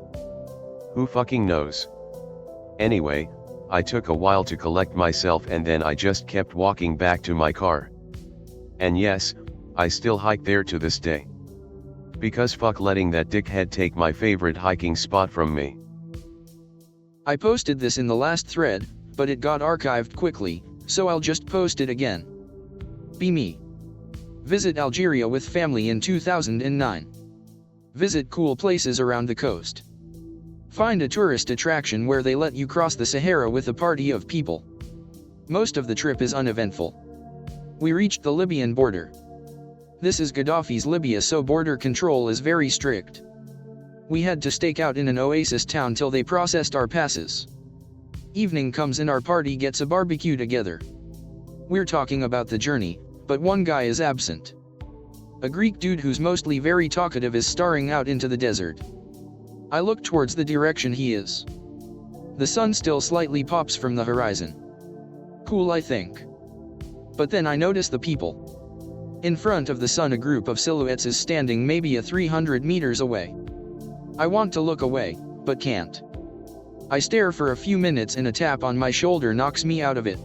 Who fucking knows? Anyway, I took a while to collect myself and then I just kept walking back to my car. And yes, I still hike there to this day. Because fuck letting that dickhead take my favorite hiking spot from me. I posted this in the last thread, but it got archived quickly, so I'll just post it again. Be me. Visit Algeria with family in 2009. Visit cool places around the coast. Find a tourist attraction where they let you cross the Sahara with a party of people. Most of the trip is uneventful. We reached the Libyan border. This is Gaddafi's Libya, so border control is very strict. We had to stake out in an oasis town till they processed our passes. Evening comes and our party gets a barbecue together. We're talking about the journey, but one guy is absent. A Greek dude who's mostly very talkative is staring out into the desert. I look towards the direction he is. The sun still slightly pops from the horizon. Cool, I think. But then I notice the people. In front of the sun a group of silhouettes is standing maybe 300 meters away. I want to look away, but can't. I stare for a few minutes and a tap on my shoulder knocks me out of it.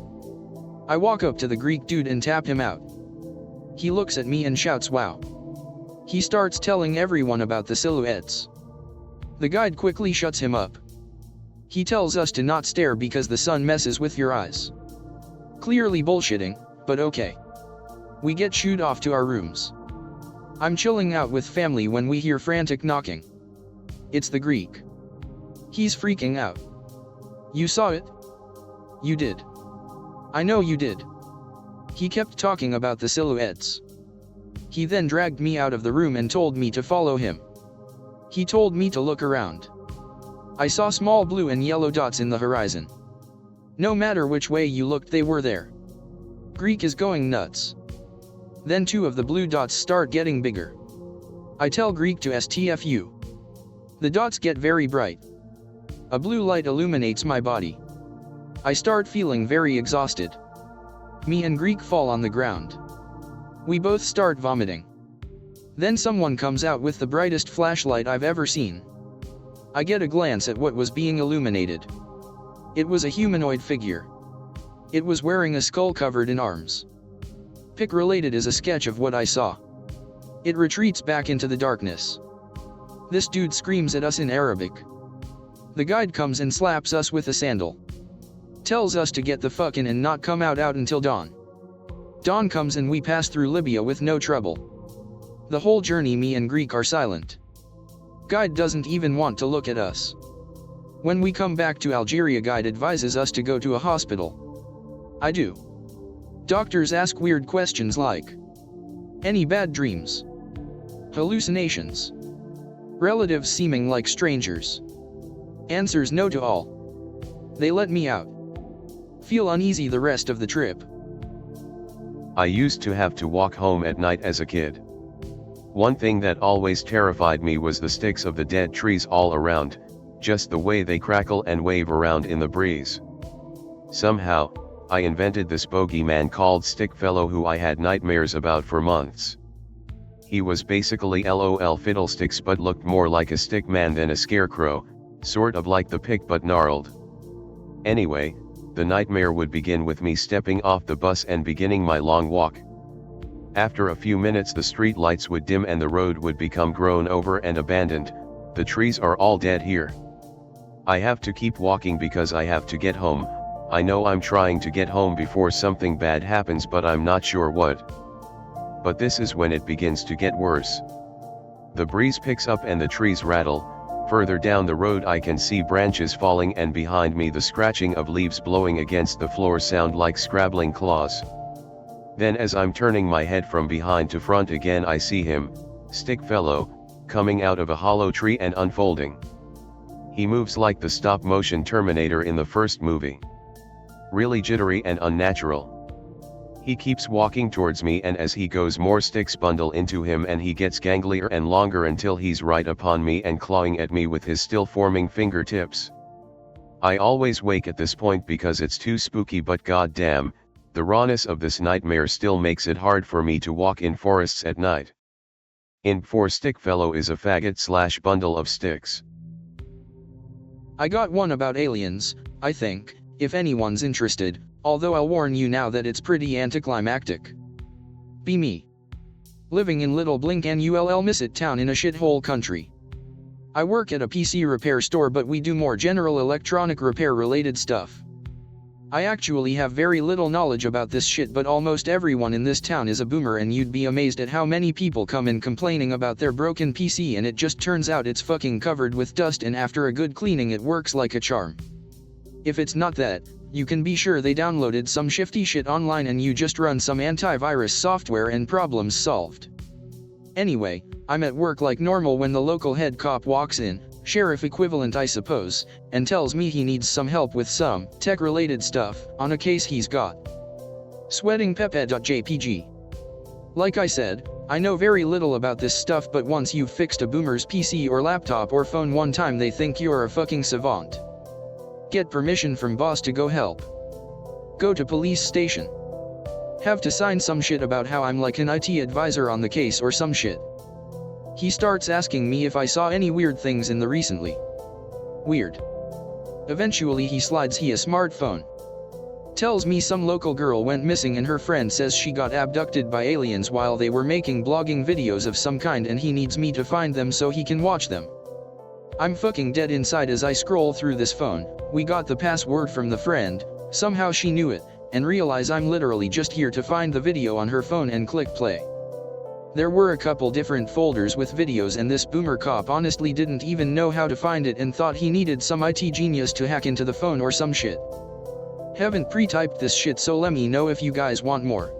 I walk up to the Greek dude and tap him out. He looks at me and shouts wow. He starts telling everyone about the silhouettes. The guide quickly shuts him up. He tells us to not stare because the sun messes with your eyes. Clearly bullshitting, but okay. We get shooed off to our rooms. I'm chilling out with family when we hear frantic knocking. It's the Greek. He's freaking out. You saw it? You did. I know you did. He kept talking about the silhouettes. He then dragged me out of the room and told me to follow him. He told me to look around. I saw small blue and yellow dots in the horizon. No matter which way you looked, they were there. Greek is going nuts. Then two of the blue dots start getting bigger. I tell Greek to STFU. The dots get very bright. A blue light illuminates my body. I start feeling very exhausted. Me and Greek fall on the ground. We both start vomiting. Then someone comes out with the brightest flashlight I've ever seen. I get a glance at what was being illuminated. It was a humanoid figure. It was wearing a skull covered in arms. Pic related is a sketch of what I saw. It retreats back into the darkness. This dude screams at us in Arabic. The guide comes and slaps us with a sandal. Tells us to get the fuck in and not come out until dawn. Dawn comes and we pass through Libya with no trouble. The whole journey me and Greek are silent. Guide doesn't even want to look at us. When we come back to Algeria, guide advises us to go to a hospital. I do. Doctors ask weird questions like, any bad dreams? Hallucinations? Relatives seeming like strangers? Answers no to all. They let me out. Feel uneasy the rest of the trip. I used to have to walk home at night as a kid. One thing that always terrified me was the sticks of the dead trees all around, just the way they crackle and wave around in the breeze. Somehow, I invented this bogeyman called Stickfellow who I had nightmares about for months. He was basically LOL fiddlesticks but looked more like a stick man than a scarecrow, sort of like the Pick but gnarled. Anyway, the nightmare would begin with me stepping off the bus and beginning my long walk. After a few minutes the street lights would dim and the road would become grown over and abandoned. The trees are all dead here. I have to keep walking because I have to get home. I know I'm trying to get home before something bad happens but I'm not sure what. But this is when it begins to get worse. The breeze picks up and the trees rattle, Further down the road I can see branches falling, and behind me the scratching of leaves blowing against the floor sound like scrabbling claws. Then as I'm turning my head from behind to front again, I see him, Stickfellow, coming out of a hollow tree and unfolding. He moves like the stop-motion Terminator in the first movie. Really jittery and unnatural. He keeps walking towards me, and as he goes more sticks bundle into him and he gets ganglier and longer until he's right upon me and clawing at me with his still forming fingertips. I always wake at this point because it's too spooky, but goddamn, the rawness of this nightmare still makes it hard for me to walk in forests at night. Inb for Stickfellow is a faggot/bundle of sticks. I got one about aliens, I think, if anyone's interested, although I'll warn you now that it's pretty anticlimactic. Be me. Living in Little Blink Null Missit town in a shithole country. I work at a PC repair store, but we do more general electronic repair related stuff. I actually have very little knowledge about this shit, but almost everyone in this town is a boomer, and you'd be amazed at how many people come in complaining about their broken PC, and it just turns out it's fucking covered with dust, and after a good cleaning it works like a charm. If it's not that, you can be sure they downloaded some shifty shit online and you just run some antivirus software and problems solved. Anyway, I'm at work like normal when the local head cop walks in, sheriff equivalent I suppose, and tells me he needs some help with some tech-related stuff on a case he's got. Sweating pepet.jpg. Like I said, I know very little about this stuff, but once you've fixed a boomer's PC or laptop or phone one time, they think you're a fucking savant. Get permission from boss to go help. Go to police station. Have to sign some shit about how I'm like an IT advisor on the case or some shit. He starts asking me if I saw any weird things in the recently. Weird. Eventually he slides a smartphone. Tells me some local girl went missing and her friend says she got abducted by aliens while they were making blogging videos of some kind, and he needs me to find them so he can watch them. I'm fucking dead inside as I scroll through this phone. We got the password from the friend, somehow she knew it, and realize I'm literally just here to find the video on her phone and click play. There were a couple different folders with videos, and this boomer cop honestly didn't even know how to find it and thought he needed some IT genius to hack into the phone or some shit. Haven't pre-typed this shit, so let me know if you guys want more.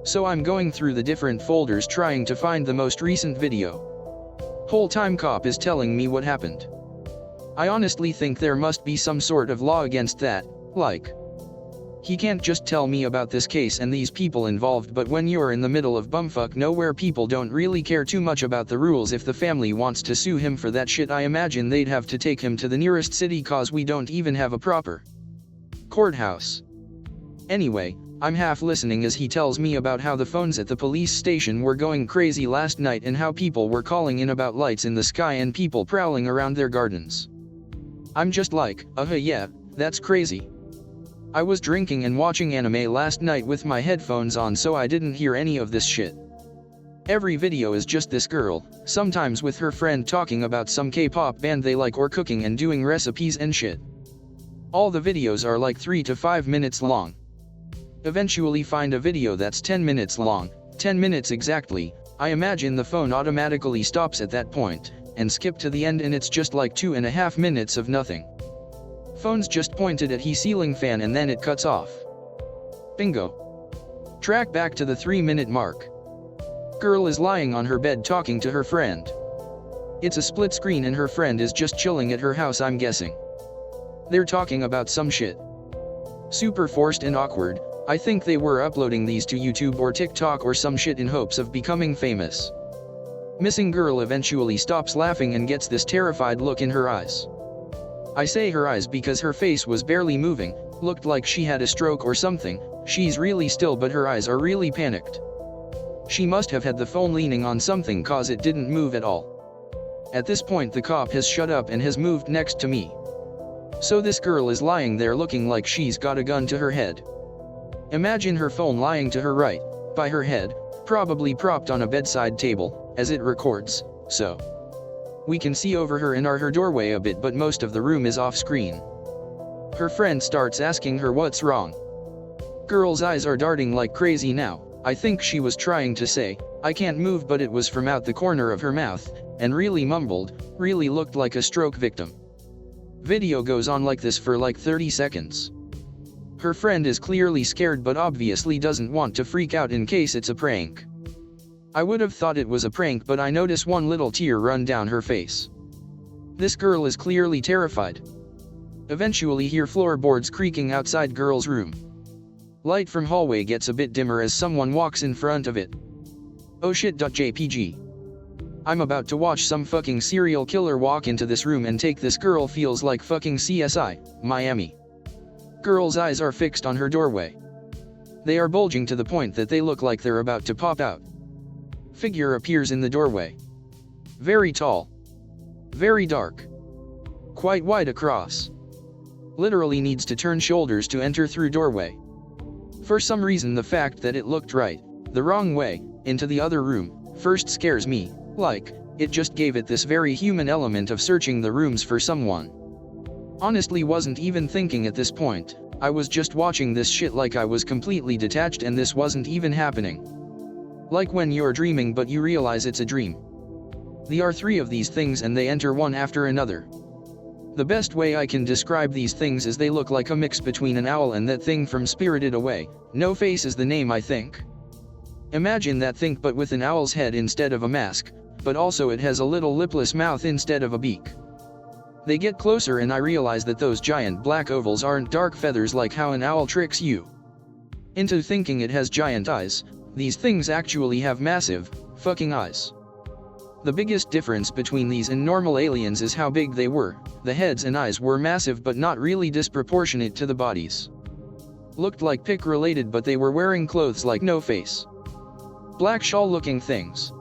So I'm going through the different folders trying to find the most recent video. Whole time cop is telling me what happened. I honestly think there must be some sort of law against that, like, he can't just tell me about this case and these people involved, but when you're in the middle of bumfuck nowhere, people don't really care too much about the rules. If the family wants to sue him for that shit, I imagine they'd have to take him to the nearest city, cause we don't even have a proper courthouse. Anyway, I'm half listening as he tells me about how the phones at the police station were going crazy last night and how people were calling in about lights in the sky and people prowling around their gardens. I'm just like, yeah, that's crazy. I was drinking and watching anime last night with my headphones on, so I didn't hear any of this shit. Every video is just this girl, sometimes with her friend, talking about some K-pop band they like or cooking and doing recipes and shit. All the videos are like 3 to 5 minutes long. Eventually find a video that's 10 minutes long, 10 minutes exactly. I imagine the phone automatically stops at that point, and skip to the end, and it's just like 2.5 minutes of nothing. Phone's just pointed at his ceiling fan and then it cuts off. Bingo. Track back to the 3-minute mark. Girl is lying on her bed talking to her friend. It's a split screen and her friend is just chilling at her house, I'm guessing. They're talking about some shit. Super forced and awkward. I think they were uploading these to YouTube or TikTok or some shit in hopes of becoming famous. Missing girl eventually stops laughing and gets this terrified look in her eyes. I say her eyes because her face was barely moving, looked like she had a stroke or something. She's really still, but her eyes are really panicked. She must have had the phone leaning on something cause it didn't move at all. At this point the cop has shut up and has moved next to me. So this girl is lying there looking like she's got a gun to her head. Imagine her phone lying to her right, by her head, probably propped on a bedside table, as it records, so we can see over her in her doorway a bit, but most of the room is off screen. Her friend starts asking her what's wrong. Girl's eyes are darting like crazy now. I think she was trying to say, I can't move, but it was from out the corner of her mouth, and really mumbled, really looked like a stroke victim. Video goes on like this for like 30 seconds. Her friend is clearly scared but obviously doesn't want to freak out in case it's a prank. I would have thought it was a prank, but I notice one little tear run down her face. This girl is clearly terrified. Eventually hear floorboards creaking outside girl's room. Light from hallway gets a bit dimmer as someone walks in front of it. Oh shit.jpg. I'm about to watch some fucking serial killer walk into this room and take this girl. Feels like fucking CSI, Miami. Girl's eyes are fixed on her doorway. They are bulging to the point that they look like they're about to pop out. Figure appears in the doorway. Very tall. Very dark. Quite wide across. Literally needs to turn shoulders to enter through doorway. For some reason the fact that it looked right, the wrong way, into the other room, first scares me, like, it just gave it this very human element of searching the rooms for someone. Honestly wasn't even thinking at this point, I was just watching this shit like I was completely detached and this wasn't even happening. Like when you're dreaming but you realize it's a dream. There are 3 of these things and they enter one after another. The best way I can describe these things is they look like a mix between an owl and that thing from Spirited Away. No Face is the name, I think. Imagine that thing but with an owl's head instead of a mask, but also it has a little lipless mouth instead of a beak. They get closer and I realize that those giant black ovals aren't dark feathers like how an owl tricks you into thinking it has giant eyes. These things actually have massive, fucking eyes. The biggest difference between these and normal aliens is how big they were. The heads and eyes were massive but not really disproportionate to the bodies. Looked like pick related but they were wearing clothes like No Face. Black shawl looking things.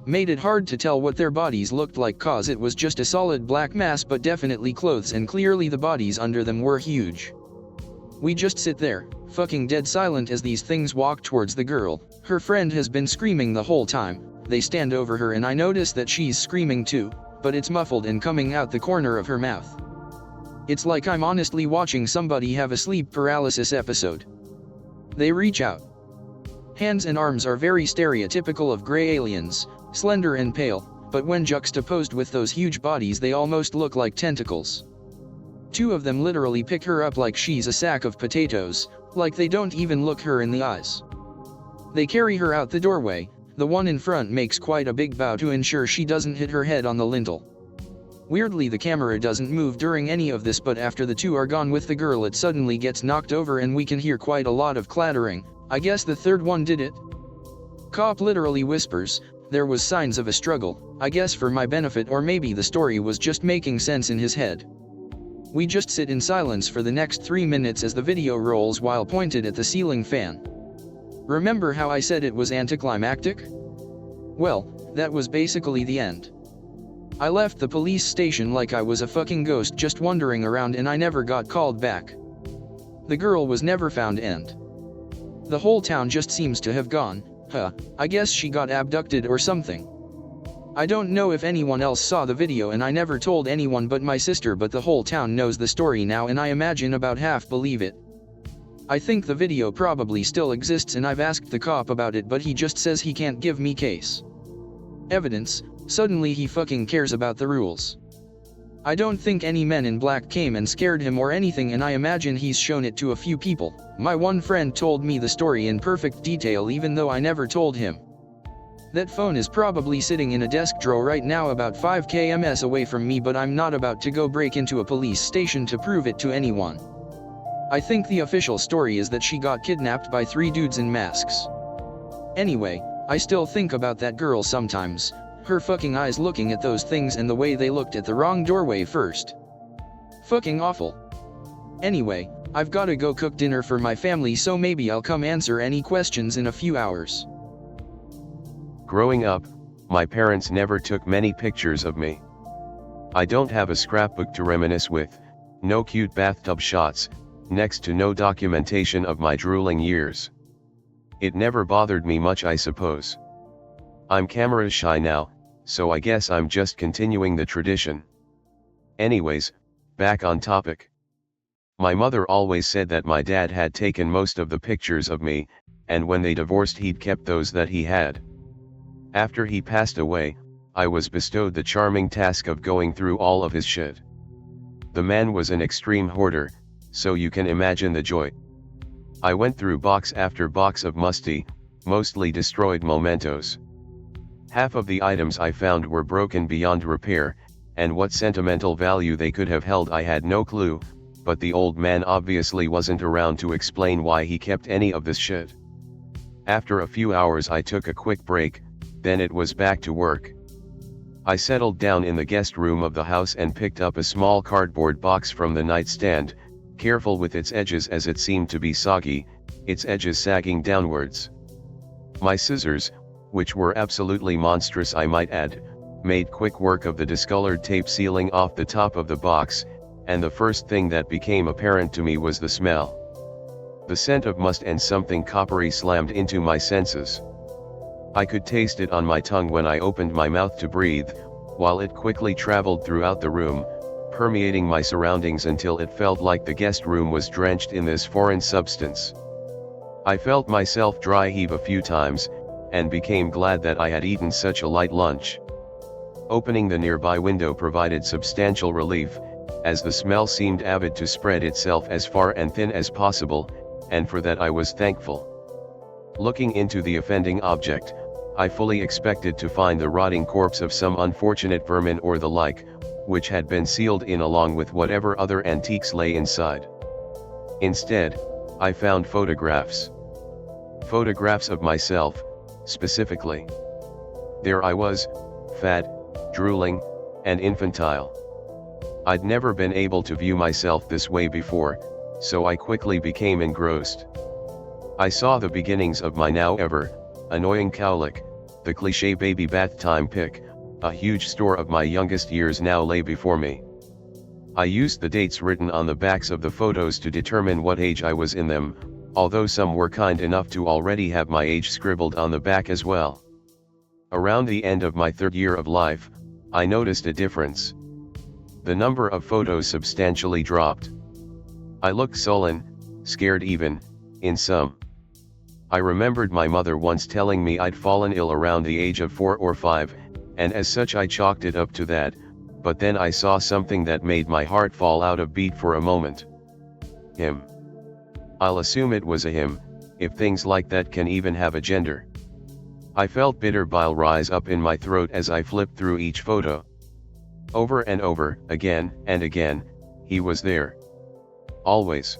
Made it hard to tell what their bodies looked like cause it was just a solid black mass but definitely clothes and clearly the bodies under them were huge. We just sit there, fucking dead silent as these things walk towards the girl. Her friend has been screaming the whole time. They stand over her and I notice that she's screaming too, but it's muffled and coming out the corner of her mouth. It's like I'm honestly watching somebody have a sleep paralysis episode. They reach out. Hands and arms are very stereotypical of gray aliens, slender and pale, but when juxtaposed with those huge bodies they almost look like tentacles. 2 of them literally pick her up like she's a sack of potatoes, like they don't even look her in the eyes. They carry her out the doorway. The one in front makes quite a big bow to ensure she doesn't hit her head on the lintel. Weirdly the camera doesn't move during any of this, but after the 2 are gone with the girl it suddenly gets knocked over and we can hear quite a lot of clattering. I guess the 3rd one did it. Cop literally whispers, there was signs of a struggle, I guess for my benefit or maybe the story was just making sense in his head. We just sit in silence for the next 3 minutes as the video rolls while pointed at the ceiling fan. Remember how I said it was anticlimactic? Well, that was basically the end. I left the police station like I was a fucking ghost just wandering around and I never got called back. The girl was never found and the whole town just seems to have gone, I guess she got abducted or something. I don't know if anyone else saw the video and I never told anyone but my sister, but the whole town knows the story now and I imagine about half believe it. I think the video probably still exists and I've asked the cop about it but he just says he can't give me case evidence. Suddenly he fucking cares about the rules. I don't think any men in black came and scared him or anything and I imagine he's shown it to a few people. My one friend told me the story in perfect detail even though I never told him. That phone is probably sitting in a desk drawer right now about 5 km away from me, but I'm not about to go break into a police station to prove it to anyone. I think the official story is that she got kidnapped by 3 dudes in masks. Anyway, I still think about that girl sometimes, her fucking eyes looking at those things and the way they looked at the wrong doorway first. Fucking awful. Anyway, I've gotta go cook dinner for my family, so maybe I'll come answer any questions in a few hours. Growing up, my parents never took many pictures of me. I don't have a scrapbook to reminisce with, no cute bathtub shots, next to no documentation of my drooling years. It never bothered me much, I suppose. I'm camera shy now, so I guess I'm just continuing the tradition. Anyways, back on topic. My mother always said that my dad had taken most of the pictures of me, and when they divorced he'd kept those that he had. After he passed away, I was bestowed the charming task of going through all of his shit. The man was an extreme hoarder, so you can imagine the joy. I went through box after box of musty, mostly destroyed mementos. Half of the items I found were broken beyond repair, and what sentimental value they could have held I had no clue, but the old man obviously wasn't around to explain why he kept any of this shit. After a few hours I took a quick break, then it was back to work. I settled down in the guest room of the house and picked up a small cardboard box from the nightstand, careful with its edges as it seemed to be soggy, its edges sagging downwards. My scissors, which were absolutely monstrous I might add, made quick work of the discolored tape sealing off the top of the box, and the first thing that became apparent to me was the smell. The scent of must and something coppery slammed into my senses. I could taste it on my tongue when I opened my mouth to breathe, while it quickly traveled throughout the room, permeating my surroundings until it felt like the guest room was drenched in this foreign substance. I felt myself dry heave a few times, and became glad that I had eaten such a light lunch. Opening the nearby window provided substantial relief, as the smell seemed avid to spread itself as far and thin as possible, and for that I was thankful. Looking into the offending object, I fully expected to find the rotting corpse of some unfortunate vermin or the like, which had been sealed in along with whatever other antiques lay inside. Instead, I found photographs. Photographs of myself, specifically. There I was, fat, drooling, and infantile. I'd never been able to view myself this way before, so I quickly became engrossed. I saw the beginnings of my now ever annoying cowlick, the cliché baby bath time pic. A huge store of my youngest years now lay before me. I used the dates written on the backs of the photos to determine what age I was in them, although some were kind enough to already have my age scribbled on the back as well. Around the end of my third year of life, I noticed a difference. The number of photos substantially dropped. I looked sullen, scared even, in some. I remembered my mother once telling me I'd fallen ill around the age of 4 or 5, and as such I chalked it up to that, but then I saw something that made my heart fall out of beat for a moment. Him. I'll assume it was a him, if things like that can even have a gender. I felt bitter bile rise up in my throat as I flipped through each photo. Over and over, again and again, he was there. Always.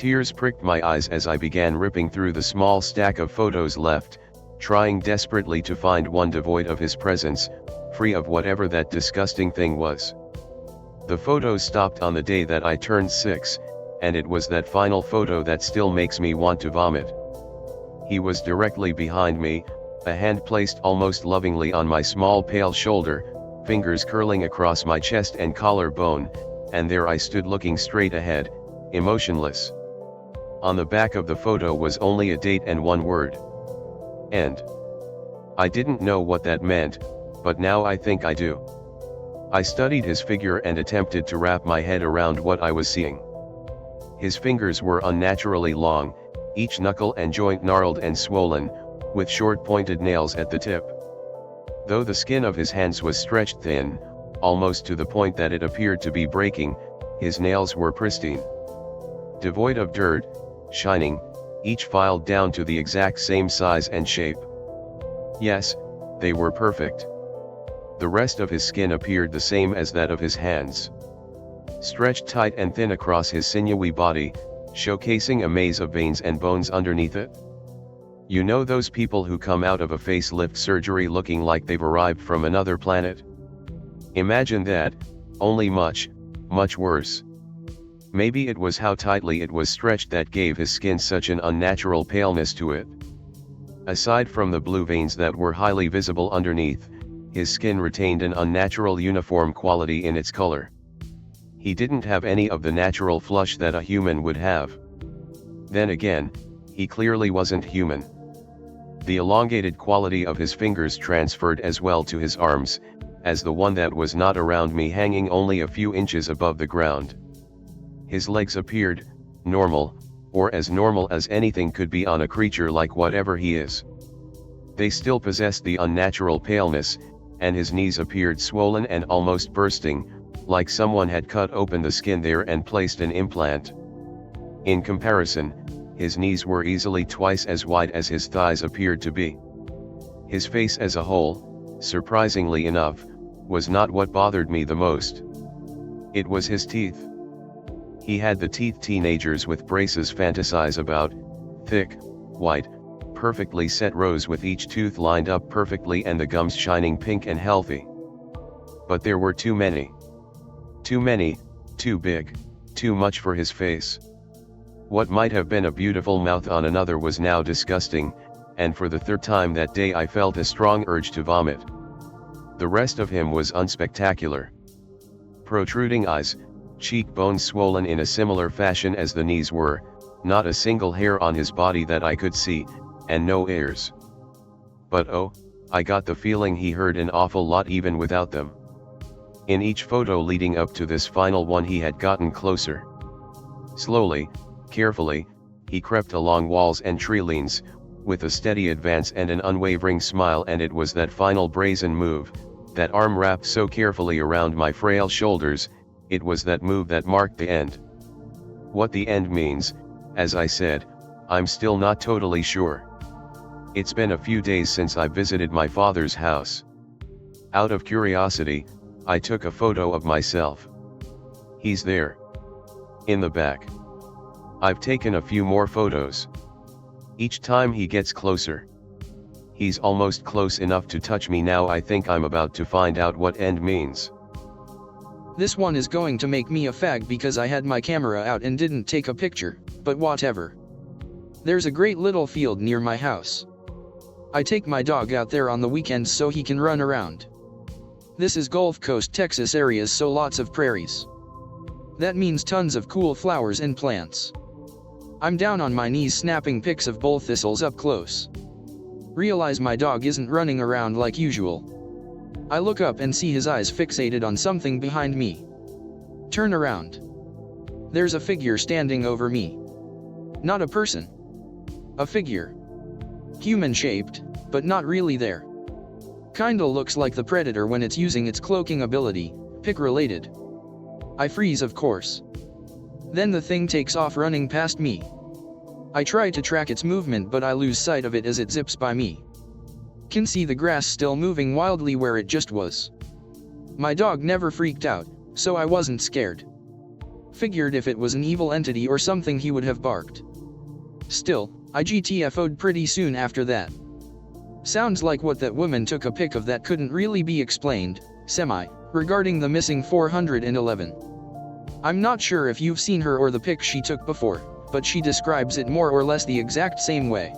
Tears pricked my eyes as I began ripping through the small stack of photos left, trying desperately to find one devoid of his presence, free of whatever that disgusting thing was. The photos stopped on the day that I turned 6, and it was that final photo that still makes me want to vomit. He was directly behind me, a hand placed almost lovingly on my small pale shoulder, fingers curling across my chest and collarbone, and there I stood looking straight ahead, emotionless. On the back of the photo was only a date and one word. End. I didn't know what that meant, but now I think I do. I studied his figure and attempted to wrap my head around what I was seeing. His fingers were unnaturally long, each knuckle and joint gnarled and swollen, with short pointed nails at the tip. Though the skin of his hands was stretched thin, almost to the point that it appeared to be breaking, his nails were pristine. Devoid of dirt, shining, each filed down to the exact same size and shape. Yes, they were perfect. The rest of his skin appeared the same as that of his hands. Stretched tight and thin across his sinewy body, showcasing a maze of veins and bones underneath it. You know those people who come out of a facelift surgery looking like they've arrived from another planet? Imagine that, only much, much worse. Maybe it was how tightly it was stretched that gave his skin such an unnatural paleness to it. Aside from the blue veins that were highly visible underneath, his skin retained an unnatural uniform quality in its color. He didn't have any of the natural flush that a human would have. Then again, he clearly wasn't human. The elongated quality of his fingers transferred as well to his arms, as the one that was not around me hanging only a few inches above the ground. His legs appeared normal, or as normal as anything could be on a creature like whatever he is. They still possessed the unnatural paleness, and his knees appeared swollen and almost bursting, like someone had cut open the skin there and placed an implant. In comparison, his knees were easily twice as wide as his thighs appeared to be. His face as a whole, surprisingly enough, was not what bothered me the most. It was his teeth. He had the teeth teenagers with braces fantasize about: thick, white, perfectly set rows with each tooth lined up perfectly and the gums shining pink and healthy. But there were too many. Too many, too big, too much for his face. What might have been a beautiful mouth on another was now disgusting, and for the third time that day I felt a strong urge to vomit. The rest of him was unspectacular. Protruding eyes, cheekbones swollen in a similar fashion as the knees were, not a single hair on his body that I could see, and no ears. But oh, I got the feeling he heard an awful lot even without them. In each photo leading up to this final one he had gotten closer. Slowly, carefully, he crept along walls and tree liens, with a steady advance and an unwavering smile, and it was that final brazen move, that arm wrapped so carefully around my frail shoulders, it was that move that marked the end. What the end means, as I said, I'm still not totally sure. It's been a few days since I visited my father's house. Out of curiosity, I took a photo of myself. He's there. In the back. I've taken a few more photos. Each time he gets closer. He's almost close enough to touch me now. I think I'm about to find out what end means. This one is going to make me a fag because I had my camera out and didn't take a picture, but whatever. There's a great little field near my house. I take my dog out there on the weekends so he can run around. This is Gulf Coast Texas areas, so lots of prairies. That means tons of cool flowers and plants. I'm down on my knees snapping pics of bull thistles up close. Realize my dog isn't running around like usual. I look up and see his eyes fixated on something behind me. Turn around. There's a figure standing over me. Not a person. A figure. Human-shaped, but not really there. Kinda looks like the predator when it's using its cloaking ability, pick-related. I freeze, of course. Then the thing takes off running past me. I try to track its movement, but I lose sight of it as it zips by me. Can see the grass still moving wildly where it just was. My dog never freaked out, so I wasn't scared. Figured if it was an evil entity or something he would have barked. Still, I GTFO'd pretty soon after that. Sounds like what that woman took a pic of that couldn't really be explained, regarding the missing 411. I'm not sure if you've seen her or the pic she took before, but she describes it more or less the exact same way.